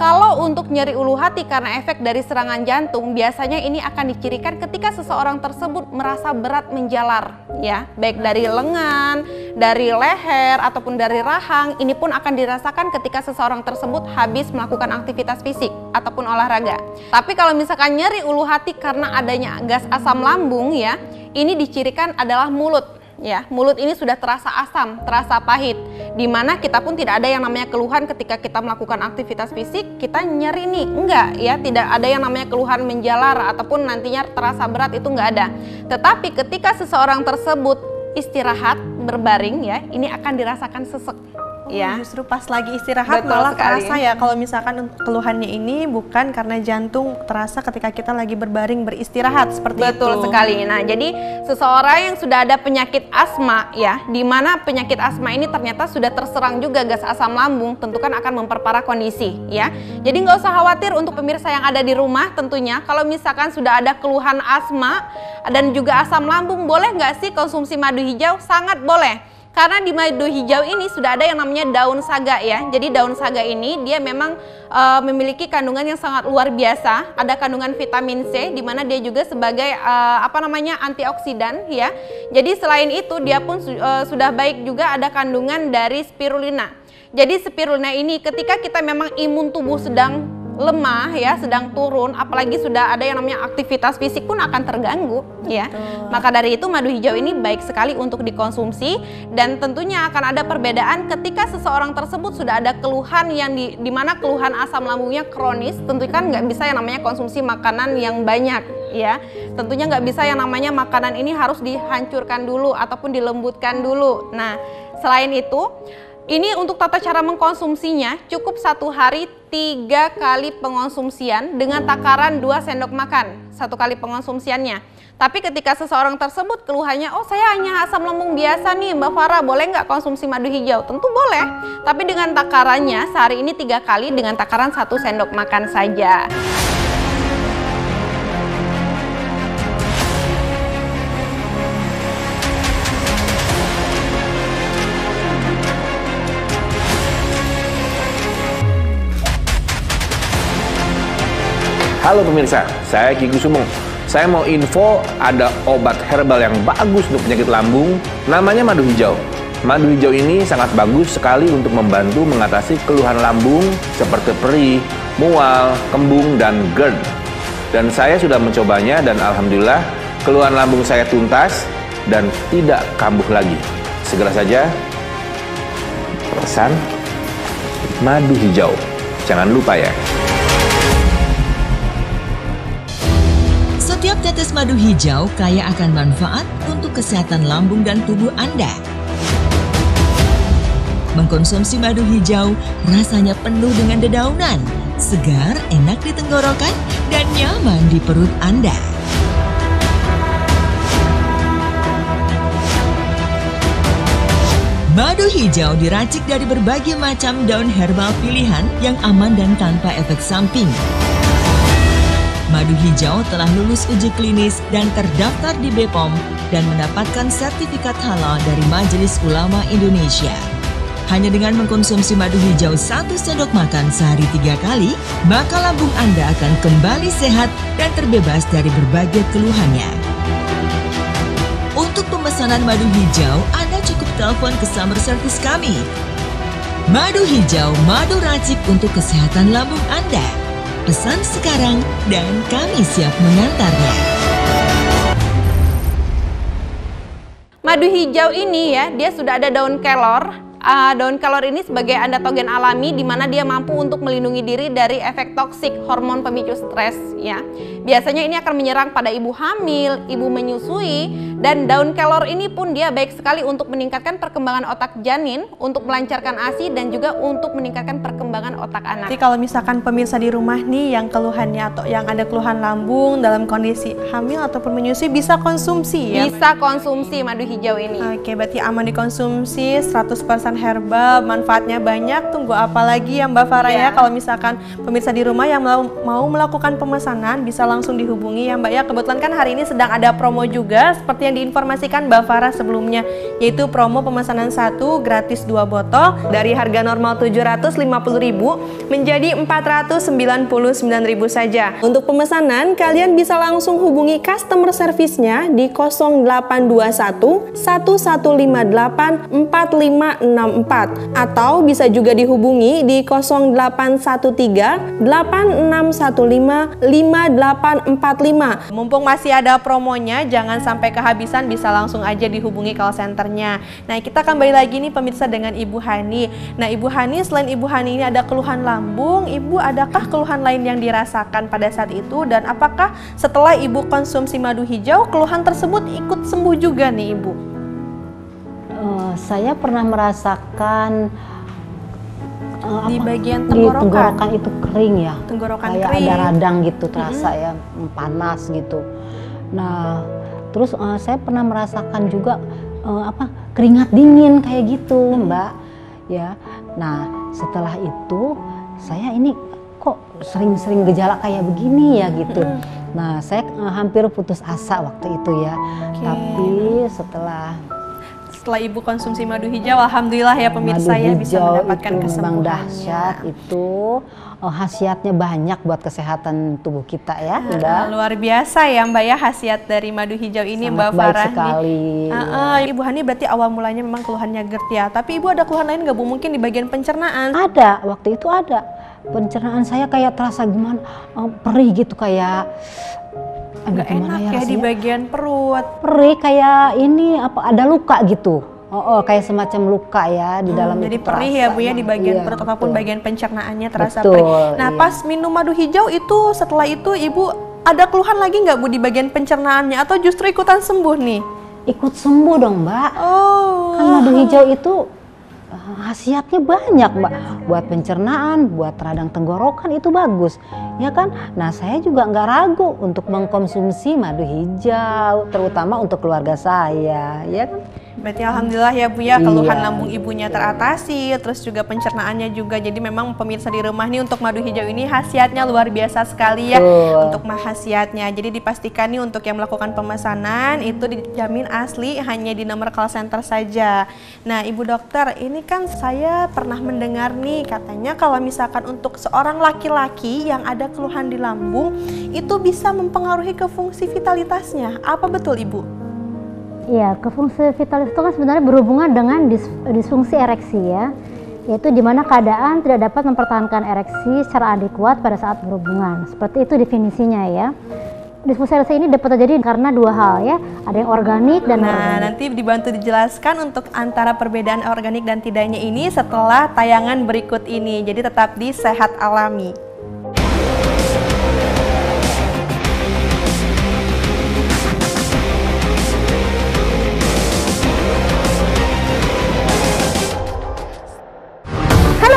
kalau untuk nyeri ulu hati karena efek dari serangan jantung, biasanya ini akan dicirikan ketika seseorang tersebut merasa berat menjalar ya, baik dari lengan, dari leher ataupun dari rahang. Ini pun akan dirasakan ketika seseorang tersebut habis melakukan aktivitas fisik ataupun olahraga. Tapi kalau misalkan nyeri ulu hati karena adanya gas asam lambung ya, ini dicirikan adalah mulut ya. Mulut ini sudah terasa asam, terasa pahit. Dimana kita pun tidak ada yang namanya keluhan ketika kita melakukan aktivitas fisik, kita nyeri nih, enggak ya. Tidak ada yang namanya keluhan menjalar ataupun nantinya terasa berat, itu enggak ada. Tetapi ketika seseorang tersebut istirahat, berbaring ya, ini akan dirasakan sesek. Ya, justru pas lagi istirahat betul malah sekali. terasa ya, kalau misalkan keluhannya ini bukan karena jantung, terasa ketika kita lagi berbaring beristirahat seperti itu. Betul sekali. Nah, jadi seseorang yang sudah ada penyakit asma ya, di mana penyakit asma ini ternyata sudah terserang juga gas asam lambung, tentu kan akan memperparah kondisi ya. Jadi nggak usah khawatir untuk pemirsa yang ada di rumah, tentunya kalau misalkan sudah ada keluhan asma dan juga asam lambung, boleh nggak sih konsumsi madu hijau? Sangat boleh. Karena di madu hijau ini sudah ada yang namanya daun saga ya. Jadi daun saga ini dia memang memiliki kandungan yang sangat luar biasa. Ada kandungan vitamin C, di mana dia juga sebagai antioksidan ya. Jadi selain itu dia pun sudah baik juga ada kandungan dari spirulina. Jadi spirulina ini ketika kita memang imun tubuh sedang lemah ya, sedang turun, apalagi sudah ada yang namanya aktivitas fisik pun akan terganggu ya. Maka dari itu madu hijau ini baik sekali untuk dikonsumsi, dan tentunya akan ada perbedaan ketika seseorang tersebut sudah ada keluhan yang di mana keluhan asam lambungnya kronis. Tentu kan nggak bisa yang namanya konsumsi makanan yang banyak ya. Tentunya nggak bisa yang namanya makanan ini harus dihancurkan dulu ataupun dilembutkan dulu. Nah, selain itu ini untuk tata cara mengkonsumsinya cukup 1 hari 3 kali pengonsumsian dengan takaran 2 sendok makan 1 kali pengonsumsiannya. Tapi ketika seseorang tersebut keluhannya, oh saya hanya asam lambung biasa nih Mbak Farah, boleh nggak konsumsi madu hijau? Tentu boleh, tapi dengan takarannya sehari ini 3 kali dengan takaran 1 sendok makan saja. Halo pemirsa, saya Ki Kusumo. Saya mau info ada obat herbal yang bagus untuk penyakit lambung, namanya madu hijau. Madu hijau ini sangat bagus sekali untuk membantu mengatasi keluhan lambung seperti perih, mual, kembung, dan GERD. Dan saya sudah mencobanya dan alhamdulillah keluhan lambung saya tuntas dan tidak kambuh lagi. Segera saja pesan madu hijau. Jangan lupa ya. Setiap tetes madu hijau kaya akan manfaat untuk kesehatan lambung dan tubuh Anda. Mengkonsumsi madu hijau rasanya penuh dengan dedaunan, segar, enak di tenggorokan, dan nyaman di perut Anda. Madu hijau diracik dari berbagai macam daun herbal pilihan yang aman dan tanpa efek samping. Madu hijau telah lulus uji klinis dan terdaftar di BPOM dan mendapatkan sertifikat halal dari Majelis Ulama Indonesia. Hanya dengan mengkonsumsi madu hijau 1 sendok makan sehari 3 kali, maka lambung Anda akan kembali sehat dan terbebas dari berbagai keluhannya. Untuk pemesanan madu hijau, Anda cukup telepon ke summer service kami. Madu hijau, madu racik untuk kesehatan lambung Anda. Pesan sekarang dan kami siap mengantarnya. Madu hijau ini ya, dia sudah ada daun kelor. Daun kelor ini sebagai andatogen alami di mana dia mampu untuk melindungi diri dari efek toksik hormon pemicu stres ya. Biasanya ini akan menyerang pada ibu hamil, ibu menyusui, dan daun kelor ini pun dia baik sekali untuk meningkatkan perkembangan otak janin, untuk melancarkan ASI dan juga untuk meningkatkan perkembangan otak anak. Jadi kalau misalkan pemirsa di rumah nih yang keluhannya atau yang ada keluhan lambung dalam kondisi hamil ataupun menyusui bisa konsumsi ya? Bisa konsumsi madu hijau ini. Oke, berarti aman dikonsumsi, 100% herbal, manfaatnya banyak. Tunggu apa lagi ya Mbak Farah ya? Kalau misalkan pemirsa di rumah yang mau melakukan pemesanan bisa langsung dihubungi ya Mbak ya. Kebetulan kan hari ini sedang ada promo juga seperti yang diinformasikan Mbak Farah sebelumnya, yaitu promo pemesanan 1 gratis 2 botol dari harga normal 750.000 menjadi 499.000 saja. Untuk pemesanan kalian bisa langsung hubungi customer service-nya di 0821 1158 4566 atau bisa juga dihubungi di 0813 8615 5845. Mumpung masih ada promonya, jangan sampai kehabisan, bisa langsung aja dihubungi call centernya. Nah, kita kembali lagi nih pemirsa dengan Ibu Hani. Nah, Ibu Hani, selain Ibu Hani ini ada keluhan lambung, Ibu adakah keluhan lain yang dirasakan pada saat itu, dan apakah setelah Ibu konsumsi madu hijau keluhan tersebut ikut sembuh juga nih Ibu? Saya pernah merasakan di bagian di tenggorokan itu kering ya, tenggorokan kayak kering, ada radang gitu, terasa ya panas gitu. Nah, terus saya pernah merasakan juga keringat dingin kayak gitu, Mbak. Ya, nah setelah itu saya ini kok sering-sering gejala kayak begini ya gitu. Nah, saya hampir putus asa waktu itu ya. Tapi setelah Ibu konsumsi madu hijau, alhamdulillah ya pemirsa ya bisa mendapatkan kesembuhan. Dahsyat itu, khasiatnya banyak buat kesehatan tubuh kita ya, Mbak. Luar biasa ya Mbak ya khasiat dari madu hijau ini. Sangat Mbak baik Farah sekali. Ibu Hani berarti awal mulanya memang keluhannya GERD ya, tapi Ibu ada keluhan lain nggak Bu, mungkin di bagian pencernaan? Ada, waktu itu ada. Pencernaan saya kayak terasa gimana, perih gitu, kayak nggak enak ya di bagian perut. Perih kayak ini ada luka gitu. Kayak semacam luka ya di dalam. Jadi perih ya Bu ya di bagian perut ataupun bagian pencernaannya terasa betul, perih. Nah, pas minum madu hijau itu, setelah itu Ibu ada keluhan lagi nggak Bu di bagian pencernaannya, atau justru ikutan sembuh nih? Ikut sembuh dong Mbak. Kan madu hijau itu khasiatnya banyak Mbak, buat pencernaan, buat radang tenggorokan itu bagus ya kan. Nah, saya juga nggak ragu untuk mengkonsumsi madu hijau, terutama untuk keluarga saya ya kan. Berarti alhamdulillah ya Bu ya, keluhan lambung Ibunya teratasi, terus juga pencernaannya juga. Jadi memang pemirsa di rumah nih, untuk madu hijau ini khasiatnya luar biasa sekali ya. Untuk khasiatnya, jadi dipastikan nih untuk yang melakukan pemesanan itu dijamin asli, hanya di nomor call center saja. Nah, Ibu dokter, ini kan saya pernah mendengar nih katanya kalau misalkan untuk seorang laki-laki yang ada keluhan di lambung itu bisa mempengaruhi ke fungsi vitalitasnya. Apa betul Ibu? Iya, ke fungsi vitalis itu kan sebenarnya berhubungan dengan disfungsi ereksi ya, yaitu di mana keadaan tidak dapat mempertahankan ereksi secara adekuat pada saat berhubungan. Seperti itu definisinya ya. Disfungsi ereksi ini dapat terjadi karena dua hal ya, ada yang organik dan non-organik. Nanti dibantu dijelaskan untuk antara perbedaan organik dan tidaknya ini setelah tayangan berikut ini. Jadi tetap di Sehat Alami.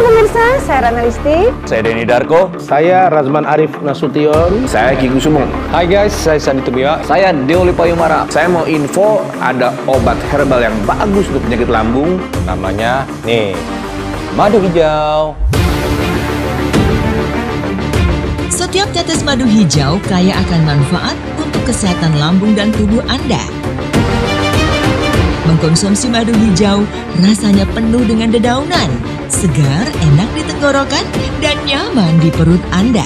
Pemirsa, saya Rana Listi. Saya Denny Darko. Saya Razman Arif Nasution. Saya Ki Kusumo. Hai guys, saya Sandi Tubia. Saya Deoli Payumara. Saya mau info ada obat herbal yang bagus untuk penyakit lambung. Namanya nih, madu hijau. Setiap tetes madu hijau kaya akan manfaat untuk kesehatan lambung dan tubuh Anda. Mengkonsumsi madu hijau rasanya penuh dengan dedaunan, segar, enak di tenggorokan, dan nyaman di perut Anda.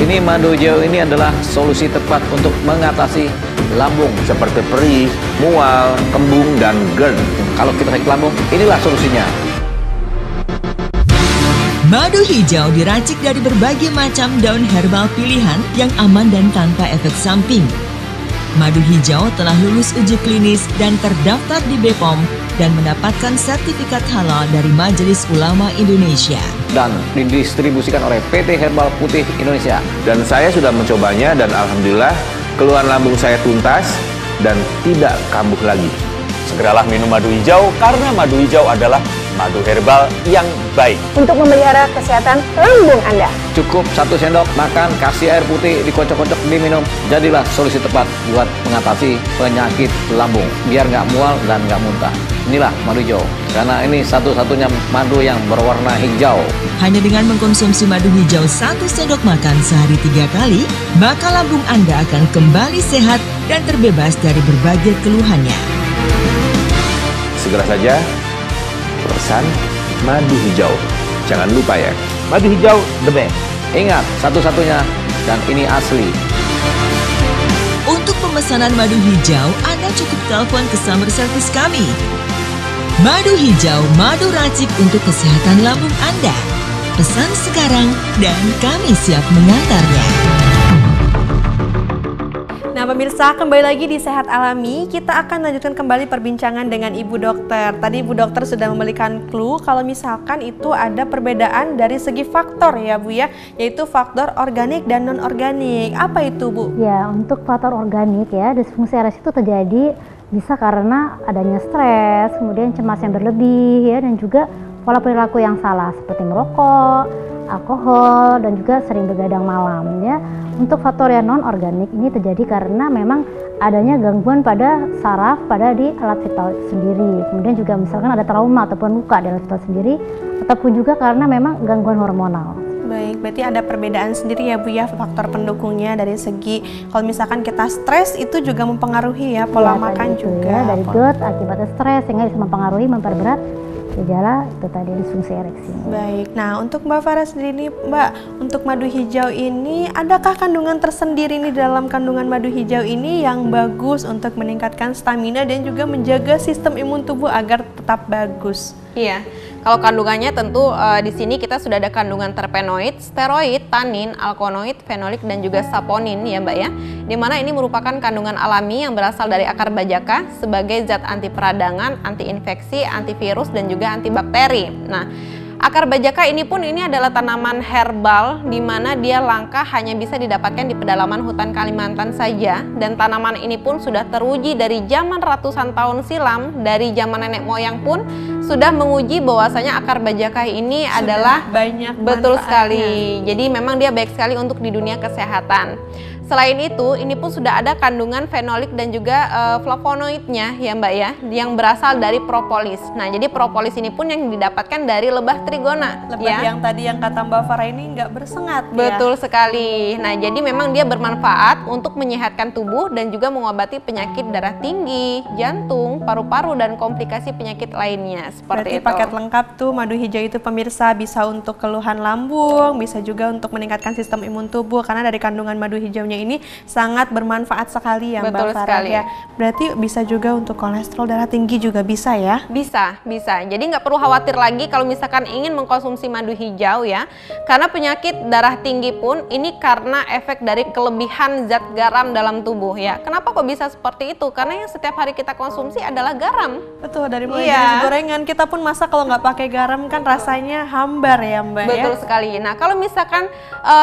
Ini madu hijau ini adalah solusi tepat untuk mengatasi lambung seperti perih, mual, kembung, dan GERD. Kalau kita sakit lambung, inilah solusinya. Madu hijau diracik dari berbagai macam daun herbal pilihan yang aman dan tanpa efek samping. Madu hijau telah lulus uji klinis dan terdaftar di BPOM dan mendapatkan sertifikat halal dari Majelis Ulama Indonesia. Dan didistribusikan oleh PT Herbal Putih Indonesia. Dan saya sudah mencobanya dan alhamdulillah keluhan lambung saya tuntas dan tidak kambuh lagi. Segeralah minum madu hijau karena madu hijau adalah madu herbal yang baik untuk memelihara kesehatan lambung Anda. Cukup 1 sendok makan, kasih air putih, dikocok-kocok, diminum. Jadilah solusi tepat buat mengatasi penyakit lambung, biar nggak mual dan nggak muntah. Inilah madu hijau, karena ini satu-satunya madu yang berwarna hijau. Hanya dengan mengkonsumsi madu hijau 1 sendok makan sehari 3 kali, maka lambung Anda akan kembali sehat dan terbebas dari berbagai keluhannya. Segera saja pesan madu hijau. Jangan lupa ya, madu hijau the best. Ingat, satu-satunya dan ini asli. Untuk pemesanan madu hijau, Anda Anda cukup telepon ke sumber service kami. Madu hijau, madu racik untuk kesehatan lambung Anda. Pesan sekarang dan kami siap mengantarnya. Nah pemirsa, kembali lagi di Sehat Alami, kita akan lanjutkan kembali perbincangan dengan Ibu Dokter. Tadi Ibu Dokter sudah memberikan clue kalau misalkan itu ada perbedaan dari segi faktor ya Bu ya, yaitu faktor organik dan non-organik. Apa itu Bu? Ya, untuk faktor organik ya, disfungsi ereksi itu terjadi bisa karena adanya stres, kemudian cemas yang berlebih ya, dan juga pola perilaku yang salah seperti merokok, alkohol, dan juga sering begadang malam ya. Untuk faktor yang non-organik ini terjadi karena memang adanya gangguan pada saraf pada di alat vital sendiri. Kemudian juga misalkan ada trauma ataupun luka di alat vital sendiri, ataupun juga karena memang gangguan hormonal. Baik, berarti ada perbedaan sendiri ya Bu ya, faktor pendukungnya dari segi kalau misalkan kita stres itu juga mempengaruhi ya pola makan juga. Ya, dari GERD akibatnya stres sehingga bisa mempengaruhi, memperberat gejala itu tadi disfungsi ereksi. Baik, nah untuk Mbak Farah sendiri nih Mbak, untuk madu hijau ini adakah kandungan tersendiri nih dalam kandungan madu hijau ini yang bagus untuk meningkatkan stamina dan juga menjaga sistem imun tubuh agar tetap bagus? Iya. Kalau kandungannya tentu di sini kita sudah ada kandungan terpenoid, steroid, tanin, alkaloid, fenolik dan juga saponin ya Mbak ya. Dimana ini merupakan kandungan alami yang berasal dari akar bajaka sebagai zat anti peradangan, anti infeksi, antivirus dan juga antibakteri. Nah, akar bajaka ini pun ini adalah tanaman herbal di mana dia langka hanya bisa didapatkan di pedalaman hutan Kalimantan saja, dan tanaman ini pun sudah teruji dari zaman ratusan tahun silam. Dari zaman nenek moyang pun sudah menguji bahwasanya akar bajaka ini sudah adalah banyak betul manfaatnya. sekali. Jadi memang dia baik sekali untuk di dunia kesehatan. Selain itu, ini pun sudah ada kandungan fenolik dan juga flavonoidnya ya Mbak ya, yang berasal dari propolis. Nah, jadi propolis ini pun yang didapatkan dari lebah trigona. Lebah ya. yang tadi yang kata Mbak Farah ini nggak bersengat. Betul sekali. Nah, jadi memang dia bermanfaat untuk menyehatkan tubuh dan juga mengobati penyakit darah tinggi, jantung, paru-paru dan komplikasi penyakit lainnya. Seperti Berarti itu. paket lengkap tuh madu hijau itu pemirsa, bisa untuk keluhan lambung, bisa juga untuk meningkatkan sistem imun tubuh karena dari kandungan madu hijaunya ini sangat bermanfaat sekali ya Betul Mbak Farah sekali. ya. Berarti bisa juga untuk kolesterol darah tinggi juga bisa ya? Bisa. Jadi nggak perlu khawatir lagi kalau misalkan ingin mengkonsumsi madu hijau ya. Karena penyakit darah tinggi pun ini karena efek dari kelebihan zat garam dalam tubuh ya. Kenapa kok bisa seperti itu? Karena yang setiap hari kita konsumsi adalah garam. Betul, dari mulai jenis gorengan kita pun masak kalau nggak pakai garam kan rasanya hambar ya Mbak. Betul ya? sekali. Nah, kalau misalkan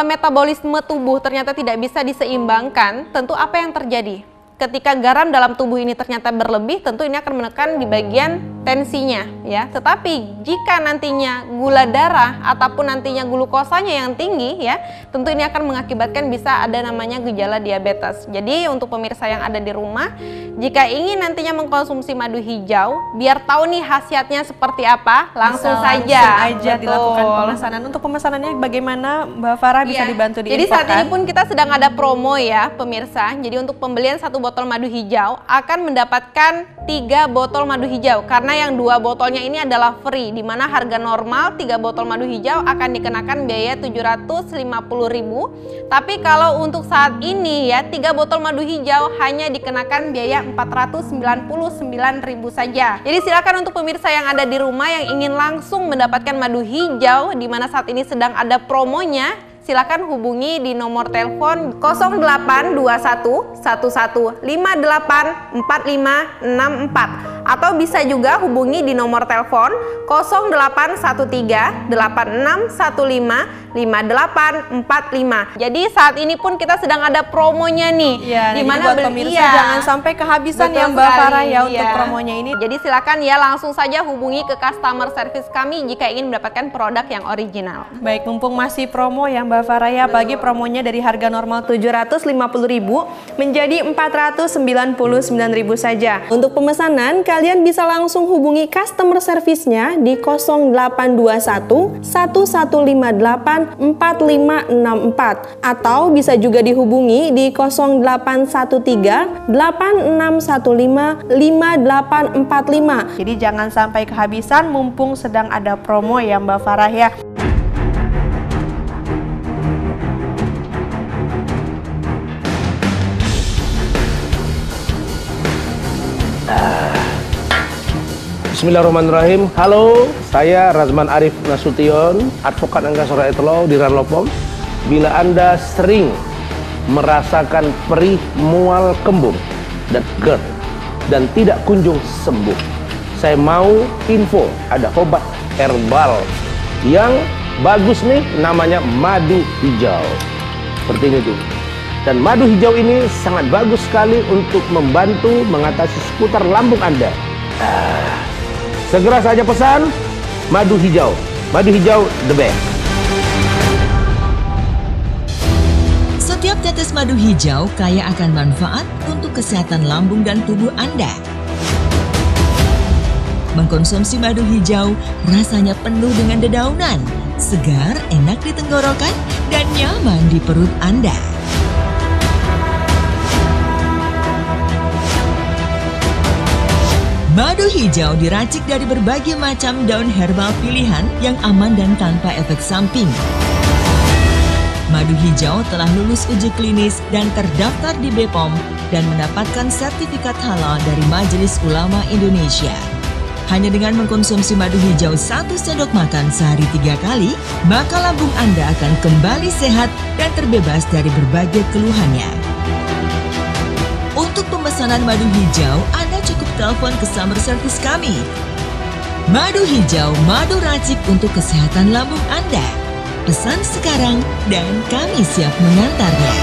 metabolisme tubuh ternyata tidak bisa diseimbangkan, tentu apa yang terjadi? Ketika garam dalam tubuh ini ternyata berlebih, tentu ini akan menekan di bagian tensinya ya. Tetapi jika nantinya gula darah ataupun nantinya glukosanya yang tinggi ya, tentu ini akan mengakibatkan bisa ada namanya gejala diabetes. Jadi untuk pemirsa yang ada di rumah, jika ingin nantinya mengkonsumsi madu hijau, biar tahu nih khasiatnya seperti apa, langsung saja dilakukan pemesanan. Untuk pemesanannya bagaimana Mbak Farah, bisa dibantu diinfokan? Jadi saat ini pun kita sedang ada promo ya pemirsa. Jadi untuk pembelian 1 botol madu hijau akan mendapatkan 3 botol madu hijau, karena yang 2 botolnya ini adalah free, dimana harga normal 3 botol madu hijau akan dikenakan biaya 750.000. Tapi kalau untuk saat ini ya 3 botol madu hijau hanya dikenakan biaya 499.000 saja. Jadi silakan untuk pemirsa yang ada di rumah yang ingin langsung mendapatkan madu hijau, dimana saat ini sedang ada promonya, silakan hubungi di nomor telepon 0821 11 58 4564 atau bisa juga hubungi di nomor telepon 0813 8615 5845. Jadi saat ini pun kita sedang ada promonya nih. Ya, di mana buat pemirsa jangan sampai kehabisan ya Mbak Farah ya untuk promonya ini. Jadi silakan ya langsung saja hubungi ke customer service kami jika ingin mendapatkan produk yang original. Baik, mumpung masih promo ya Mbak Farah ya, pagi promonya dari harga normal 750.000 menjadi 499.000 saja. Untuk pemesanan kalian bisa langsung hubungi customer service-nya di 0821 1158 4564 atau bisa juga dihubungi di 0813 8615 5845. Jadi jangan sampai kehabisan mumpung sedang ada promo ya Mbak Farah ya. Bismillahirrahmanirrahim. Halo, saya Razman Arif Nasution, advokat Angkasa Law di Ranlopom. Bila Anda sering merasakan perih, mual, kembung, dan GERD dan tidak kunjung sembuh, saya mau info ada obat herbal yang bagus nih, namanya madu hijau. Seperti ini tuh. Dan madu hijau ini sangat bagus sekali untuk membantu mengatasi seputar lambung Anda. Segera saja pesan madu hijau. Madu hijau the best. Setiap tetes madu hijau kaya akan manfaat untuk kesehatan lambung dan tubuh Anda. Mengkonsumsi madu hijau rasanya penuh dengan dedaunan, segar, enak di tenggorokan, dan nyaman di perut Anda. Madu hijau diracik dari berbagai macam daun herbal pilihan yang aman dan tanpa efek samping. Madu hijau telah lulus uji klinis dan terdaftar di BPOM dan mendapatkan sertifikat halal dari Majelis Ulama Indonesia. Hanya dengan mengkonsumsi madu hijau 1 sendok makan sehari 3 kali, maka lambung Anda akan kembali sehat dan terbebas dari berbagai keluhannya. Untuk pemesanan madu hijau, Anda cukup telepon ke summer service kami. Madu hijau, madu racik untuk kesehatan lambung Anda. Pesan sekarang dan kami siap mengantarnya.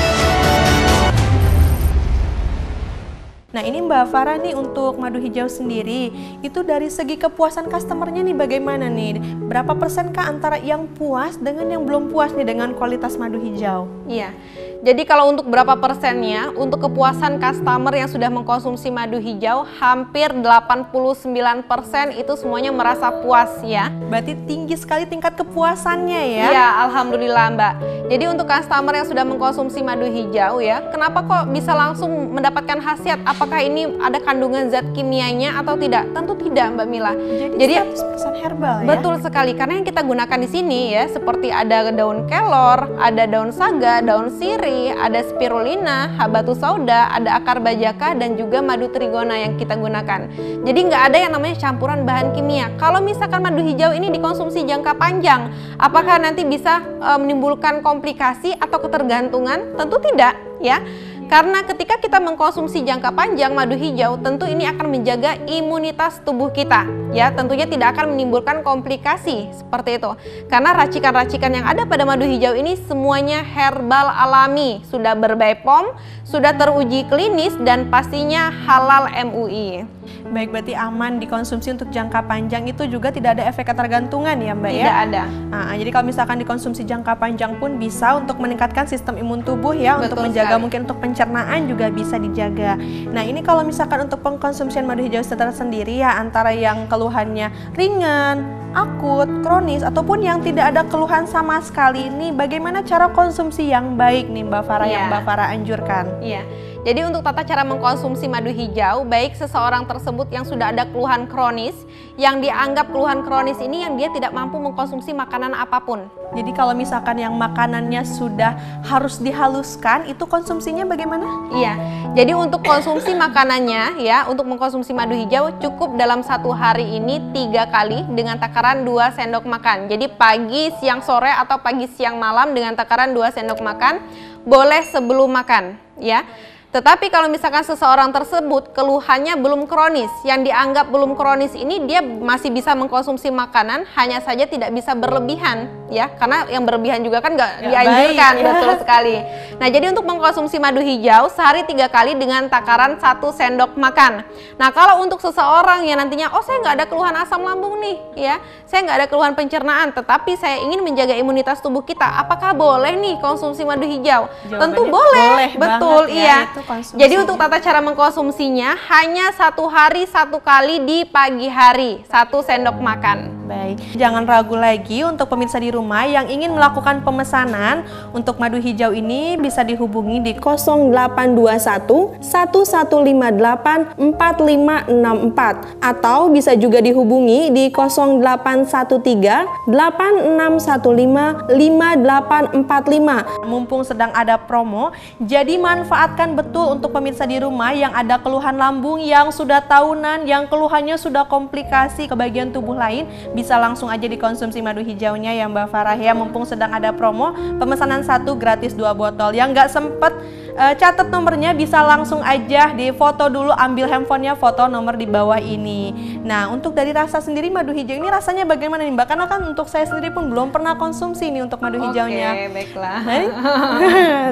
Nah ini Mbak Farah nih, untuk madu hijau sendiri itu dari segi kepuasan customernya nih bagaimana nih? Berapa persen kah antara yang puas dengan yang belum puas nih dengan kualitas madu hijau? Iya. Jadi kalau untuk berapa persennya, untuk kepuasan customer yang sudah mengkonsumsi madu hijau, hampir 89% itu semuanya merasa puas ya. Berarti tinggi sekali tingkat kepuasannya ya? Iya, alhamdulillah Mbak. Jadi untuk customer yang sudah mengkonsumsi madu hijau ya, kenapa kok bisa langsung mendapatkan khasiat? Apakah ini ada kandungan zat kimianya atau tidak? Tentu tidak Mbak Mila. Jadi 100% herbal ya? Betul sekali, karena yang kita gunakan di sini ya, seperti ada daun kelor, ada daun saga, daun sirih, ada spirulina, habatus sauda, ada akar bajaka, dan juga madu trigona yang kita gunakan. Jadi nggak ada yang namanya campuran bahan kimia. Kalau misalkan madu hijau ini dikonsumsi jangka panjang, apakah nanti bisa menimbulkan komplikasi atau ketergantungan? Tentu tidak ya. Karena ketika kita mengkonsumsi jangka panjang madu hijau, tentu ini akan menjaga imunitas tubuh kita. Ya, tentunya tidak akan menimbulkan komplikasi seperti itu. Karena racikan-racikan yang ada pada madu hijau ini semuanya herbal alami, sudah ber-BPOM, sudah teruji klinis, dan pastinya halal MUI. Baik, berarti aman dikonsumsi untuk jangka panjang, itu juga tidak ada efek ketergantungan ya Mbak ya? Tidak ada. Nah, jadi kalau misalkan dikonsumsi jangka panjang pun bisa untuk meningkatkan sistem imun tubuh ya, untuk menjaga sekali. Mungkin untuk pencernaan juga bisa dijaga. Nah ini kalau misalkan untuk pengkonsumsian madu hijau sendiri ya, antara yang keluhannya ringan, akut, kronis, ataupun yang tidak ada keluhan sama sekali, ini bagaimana cara konsumsi yang baik nih Mbak Farah yang Mbak Farah anjurkan? Iya. Jadi untuk tata cara mengkonsumsi madu hijau, baik seseorang tersebut yang sudah ada keluhan kronis, yang dianggap keluhan kronis ini yang dia tidak mampu mengkonsumsi makanan apapun. Jadi kalau misalkan yang makanannya sudah harus dihaluskan, itu konsumsinya bagaimana? Iya, jadi untuk konsumsi makanannya ya, untuk mengkonsumsi madu hijau cukup dalam 1 hari ini 3 kali dengan takaran 2 sendok makan. Jadi pagi, siang, sore, atau pagi, siang, malam dengan takaran 2 sendok makan, boleh sebelum makan ya. Tetapi kalau misalkan seseorang tersebut keluhannya belum kronis, yang dianggap belum kronis ini dia masih bisa mengkonsumsi makanan, hanya saja tidak bisa berlebihan ya, karena yang berlebihan juga kan nggak dianjurkan. Baik, ya. Betul sekali. Nah jadi untuk mengkonsumsi madu hijau sehari 3 kali dengan takaran 1 sendok makan. Nah kalau untuk seseorang yang nantinya, oh saya nggak ada keluhan asam lambung nih ya, saya nggak ada keluhan pencernaan, tetapi saya ingin menjaga imunitas tubuh kita, apakah boleh nih konsumsi madu hijau? Jawabannya tentu boleh, betul iya. Jadi untuk tata cara mengkonsumsinya hanya 1 hari 1 kali di pagi hari, 1 sendok makan. Baik, jangan ragu lagi untuk pemirsa di rumah yang ingin melakukan pemesanan untuk madu hijau ini bisa dihubungi di 0821 1158 4564 atau bisa juga dihubungi di 0813 8615 5845. Mumpung sedang ada promo, jadi manfaatkan betul betul untuk pemirsa di rumah yang ada keluhan lambung yang sudah tahunan, yang keluhannya sudah komplikasi ke bagian tubuh lain, bisa langsung aja dikonsumsi madu hijaunya ya Mbak Farah ya, mumpung sedang ada promo pemesanan 1 gratis 2 botol. Yang nggak sempet catat nomornya bisa langsung aja di foto dulu, ambil handphonenya, foto nomor di bawah ini. Nah, untuk dari rasa sendiri madu hijau ini rasanya bagaimana nih Mbak? Karena kan untuk saya sendiri pun belum pernah konsumsi nih untuk madu hijaunya. Oke, baiklah.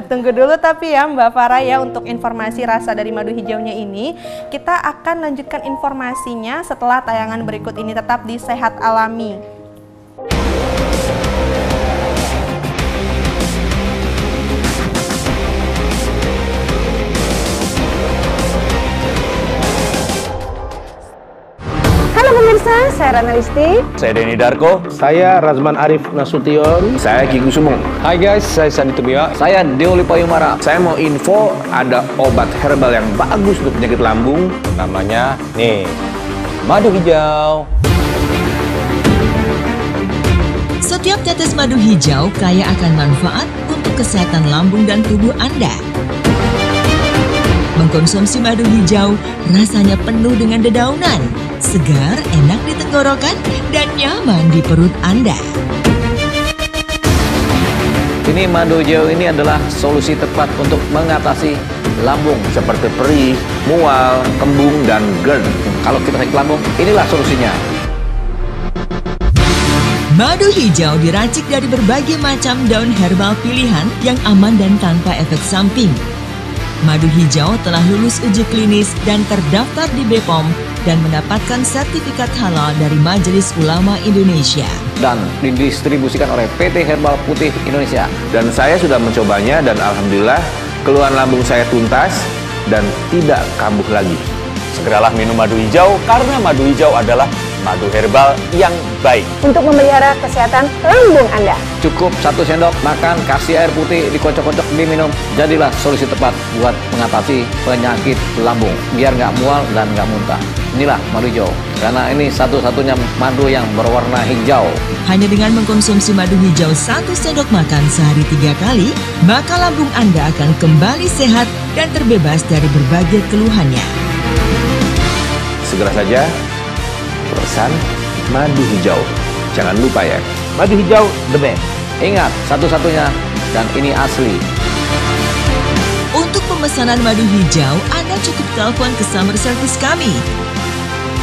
Tunggu dulu tapi ya Mbak Farah ya, untuk informasi rasa dari madu hijaunya ini kita akan lanjutkan informasinya setelah tayangan berikut ini. Tetap di Sehat Alami. Halo pemirsa, saya Rana Listi. Saya Denny Darko. Saya Razman Arif Nasution. Saya Ki Kusumo. Hai guys, saya Sandi Tubia. Saya Deoli Payumara. Saya mau info ada obat herbal yang bagus untuk penyakit lambung. Namanya nih, madu hijau. Setiap tetes madu hijau kaya akan manfaat untuk kesehatan lambung dan tubuh Anda. Mengkonsumsi madu hijau rasanya penuh dengan dedaunan, segar, enak di tenggorokan, dan nyaman di perut Anda. Ini madu hijau ini adalah solusi tepat untuk mengatasi lambung seperti perih, mual, kembung, dan GERD. Kalau kita sakit lambung, inilah solusinya. Madu hijau diracik dari berbagai macam daun herbal pilihan yang aman dan tanpa efek samping. Madu hijau telah lulus uji klinis dan terdaftar di BPOM dan mendapatkan sertifikat halal dari Majelis Ulama Indonesia. Dan didistribusikan oleh PT Herbal Putih Indonesia. Dan saya sudah mencobanya dan alhamdulillah keluhan lambung saya tuntas dan tidak kambuh lagi. Segeralah minum madu hijau karena madu hijau adalah madu herbal yang baik Untuk memelihara kesehatan lambung Anda. Cukup 1 sendok makan, kasih air putih, dikocok-kocok, diminum. Jadilah solusi tepat buat mengatasi penyakit lambung, biar nggak mual dan nggak muntah. Inilah madu hijau, karena ini satu-satunya madu yang berwarna hijau. Hanya dengan mengkonsumsi madu hijau 1 sendok makan sehari 3 kali, maka lambung Anda akan kembali sehat dan terbebas dari berbagai keluhannya. Segera saja pesan madu hijau. Jangan lupa ya, Madu hijau the best. Ingat, satu-satunya dan ini asli. Untuk pemesanan madu hijau, Anda cukup telepon ke summer service kami.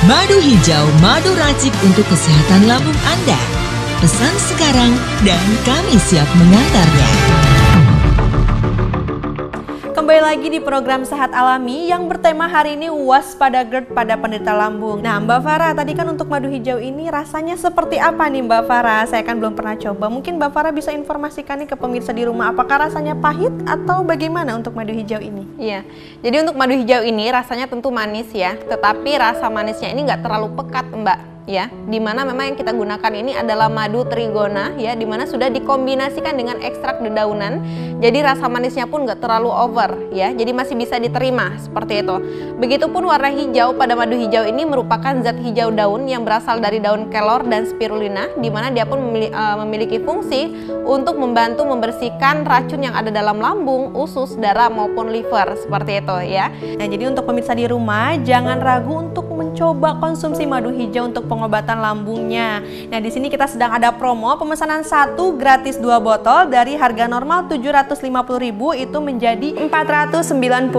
Madu hijau, madu racik untuk kesehatan lambung Anda. Pesan sekarang dan kami siap mengantarnya. Kembali lagi di program Sehat Alami yang bertema hari ini waspada GERD pada penderita lambung. Nah Mbak Farah, tadi kan untuk madu hijau ini rasanya seperti apa nih Mbak Farah? Saya kan belum pernah coba, mungkin Mbak Farah bisa informasikan nih ke pemirsa di rumah, apakah rasanya pahit atau bagaimana untuk madu hijau ini? Iya, jadi untuk madu hijau ini rasanya tentu manis ya, tetapi rasa manisnya ini nggak terlalu pekat Mbak. Ya, dimana memang yang kita gunakan ini adalah madu trigona ya, dimana sudah dikombinasikan dengan ekstrak dedaunan, jadi rasa manisnya pun nggak terlalu over ya, jadi masih bisa diterima seperti itu. Begitupun warna hijau pada madu hijau ini merupakan zat hijau daun yang berasal dari daun kelor dan spirulina, dimana dia pun memiliki fungsi untuk membantu membersihkan racun yang ada dalam lambung, usus, darah maupun liver seperti itu ya. Nah jadi untuk pemirsa di rumah jangan ragu untuk mencoba konsumsi madu hijau untuk pengobatan lambungnya. Nah di sini kita sedang ada promo pemesanan 1 gratis 2 botol dari harga normal 750.000 itu menjadi 499.000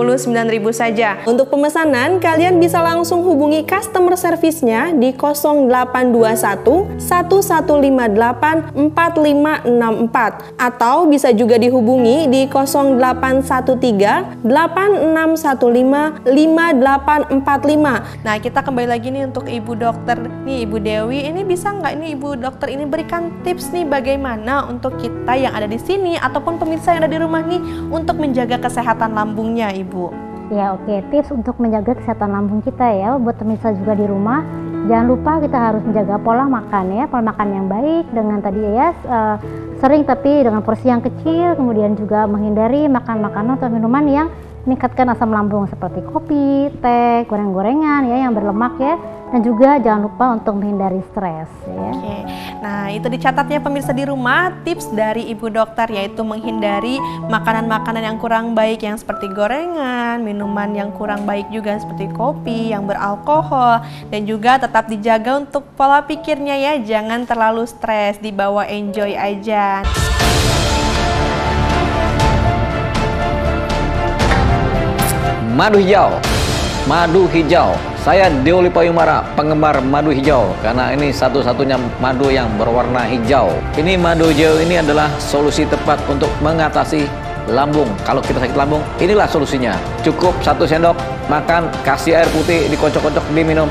saja. Untuk pemesanan kalian bisa langsung hubungi customer service-nya di 0821 1158 4564 atau bisa juga dihubungi di 0813 8615 5845. Nah kita kembali lagi nih untuk Ibu Dokter nih, Ibu Dewi, ini bisa nggak ini Ibu Dokter ini berikan tips nih bagaimana untuk kita yang ada di sini ataupun pemirsa yang ada di rumah nih untuk menjaga kesehatan lambungnya Ibu? Ya oke, tips untuk menjaga kesehatan lambung kita ya buat pemirsa juga di rumah. Jangan lupa kita harus menjaga pola makan ya, pola makan yang baik dengan tadi ya sering tapi dengan porsi yang kecil, kemudian juga menghindari makan makanan atau minuman yang meningkatkan asam lambung seperti kopi, teh, goreng-gorengan ya yang berlemak ya. dan juga jangan lupa untuk menghindari stres ya. Oke. Nah, itu dicatat ya pemirsa di rumah, tips dari Ibu Dokter yaitu menghindari makanan-makanan yang kurang baik yang seperti gorengan, minuman yang kurang baik juga seperti kopi yang beralkohol, dan juga tetap dijaga untuk pola pikirnya ya, jangan terlalu stres, dibawa enjoy aja. Madu hijau. Madu hijau. Saya Deoli Payumara, penggemar madu hijau karena ini satu-satunya madu yang berwarna hijau. Ini madu hijau ini adalah solusi tepat untuk mengatasi lambung. Kalau kita sakit lambung, inilah solusinya. Cukup 1 sendok makan, kasih air putih, dikocok-kocok, diminum.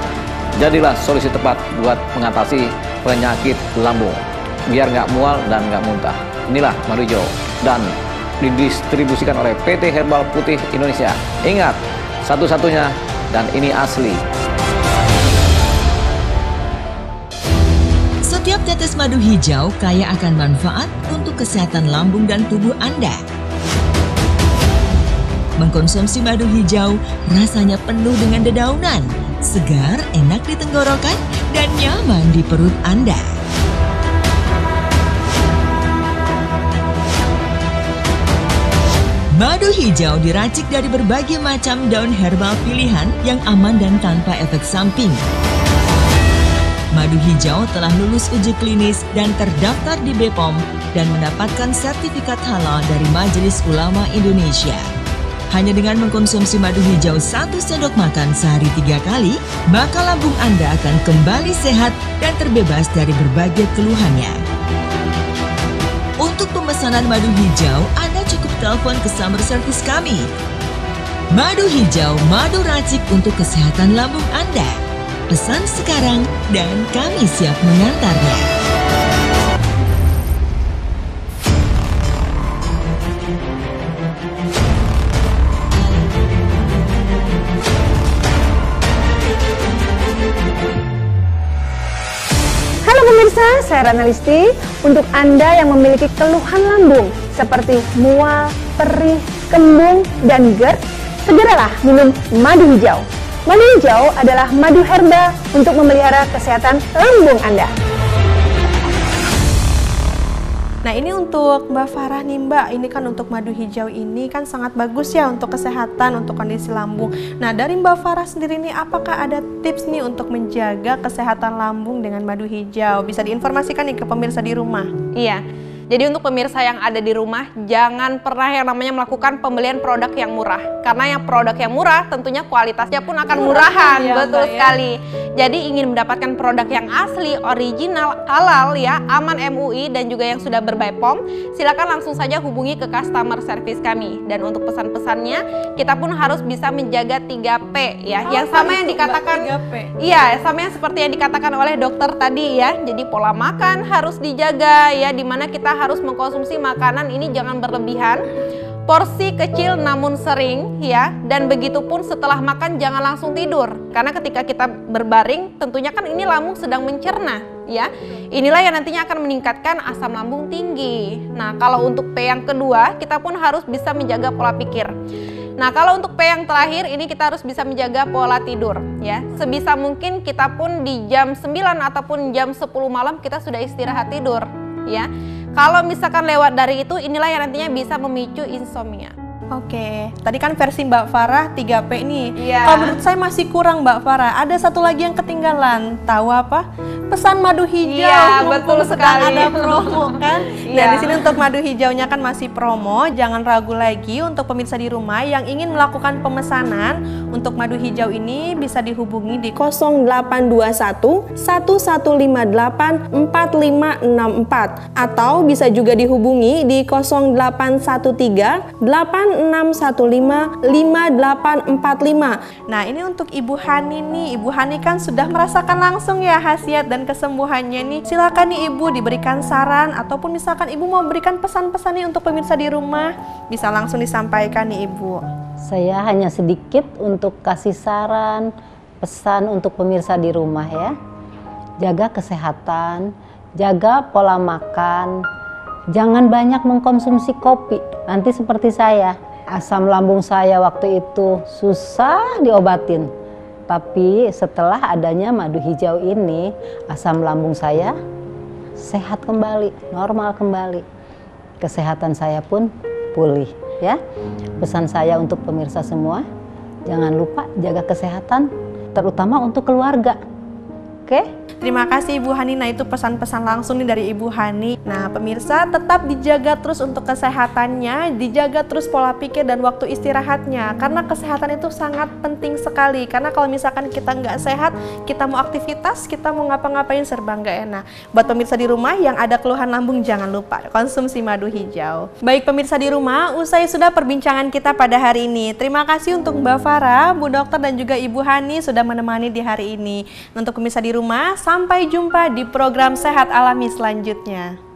Jadilah solusi tepat buat mengatasi penyakit lambung. Biar nggak mual dan nggak muntah. Inilah madu hijau dan didistribusikan oleh PT Herbal Putih Indonesia. Ingat, satu-satunya dan ini asli. Setiap tetes madu hijau kaya akan manfaat untuk kesehatan lambung dan tubuh Anda. Mengkonsumsi madu hijau rasanya penuh dengan dedaunan, segar, enak di tenggorokan, dan nyaman di perut Anda. Madu hijau diracik dari berbagai macam daun herbal pilihan yang aman dan tanpa efek samping. Madu hijau telah lulus uji klinis dan terdaftar di BPOM dan mendapatkan sertifikat halal dari Majelis Ulama Indonesia. Hanya dengan mengkonsumsi madu hijau 1 sendok makan sehari 3 kali, maka lambung Anda akan kembali sehat dan terbebas dari berbagai keluhannya. Untuk pemesanan madu hijau, Anda cukup telepon ke summer service kami. Madu hijau, madu racik untuk kesehatan lambung Anda. Pesan sekarang dan kami siap mengantarnya. Halo pemirsa, saya Rana Listi. Untuk Anda yang memiliki keluhan lambung seperti mual, perih, kembung, dan GERD, segeralah minum madu hijau. Madu hijau adalah madu herba untuk memelihara kesehatan lambung Anda. Nah, ini untuk Mbak Farah nih Mbak, ini kan untuk madu hijau ini kan sangat bagus ya untuk kesehatan, untuk kondisi lambung. Nah, dari Mbak Farah sendiri nih, apakah ada tips nih untuk menjaga kesehatan lambung dengan madu hijau? Bisa diinformasikan nih ke pemirsa di rumah. Iya. Jadi untuk pemirsa yang ada di rumah, jangan pernah yang namanya melakukan pembelian produk yang murah. Karena yang produk yang murah tentunya kualitasnya pun akan murahan, ya, betul Mbak, sekali. Jadi ingin mendapatkan produk yang asli, original, halal ya, aman MUI dan juga yang sudah ber-BPOM, silakan langsung saja hubungi ke customer service kami. Dan untuk pesan-pesannya, kita pun harus bisa menjaga 3P ya. Yang sama yang dikatakan 3P? Iya, sama yang seperti yang dikatakan oleh dokter tadi ya. Jadi pola makan harus dijaga ya, dimana kita harus mengkonsumsi makanan ini jangan berlebihan, porsi kecil namun sering ya, dan begitu pun setelah makan jangan langsung tidur, karena ketika kita berbaring tentunya kan ini lambung sedang mencerna ya, inilah yang nantinya akan meningkatkan asam lambung tinggi. Nah, kalau untuk P yang kedua, kita pun harus bisa menjaga pola pikir. Nah, kalau untuk P yang terakhir ini kita harus bisa menjaga pola tidur ya. Sebisa mungkin kita pun di jam 9 ataupun jam 10 malam kita sudah istirahat tidur ya. Kalau misalkan lewat dari itu, inilah yang nantinya bisa memicu insomnia. Oke, tadi kan versi Mbak Farah 3P nih. Iya. Kalau menurut saya masih kurang Mbak Farah. Ada satu lagi yang ketinggalan. Tahu apa? Pesan madu hijau. Iya, mumpung betul sedang sekali. ada promo kan. Iya. Dan di sini untuk madu hijaunya kan masih promo. Jangan ragu lagi untuk pemirsa di rumah yang ingin melakukan pemesanan untuk madu hijau ini bisa dihubungi di 0821 1158 4564 atau bisa juga dihubungi di 0813 8615 5845. Nah, ini untuk Ibu Hani nih. Ibu Hani kan sudah merasakan langsung ya khasiat dan kesembuhannya nih. Silakan nih Ibu diberikan saran ataupun misalkan Ibu mau berikan pesan-pesan nih untuk pemirsa di rumah, bisa langsung disampaikan nih Ibu. Saya hanya sedikit untuk kasih saran, pesan untuk pemirsa di rumah ya. Jaga kesehatan, jaga pola makan, jangan banyak mengkonsumsi kopi. Nanti seperti saya, asam lambung saya waktu itu susah diobatin. Tapi setelah adanya madu hijau ini, asam lambung saya sehat kembali, normal kembali. Kesehatan saya pun pulih ya. Pesan saya untuk pemirsa semua, jangan lupa jaga kesehatan, terutama untuk keluarga. Oke? Terima kasih Ibu Hani. Nah, itu pesan-pesan langsung nih dari Ibu Hani. Nah, pemirsa tetap dijaga terus untuk kesehatannya, dijaga terus pola pikir dan waktu istirahatnya. Karena kesehatan itu sangat penting sekali. Karena kalau misalkan kita nggak sehat, kita mau aktivitas, kita mau ngapa-ngapain serba nggak enak. Buat pemirsa di rumah yang ada keluhan lambung, jangan lupa konsumsi madu hijau. Baik pemirsa di rumah, usai sudah perbincangan kita pada hari ini. Terima kasih untuk Mbak Farah, Bu Dokter dan juga Ibu Hani sudah menemani di hari ini. Untuk pemirsa di rumah, sampai jumpa di program Sehat Alami selanjutnya.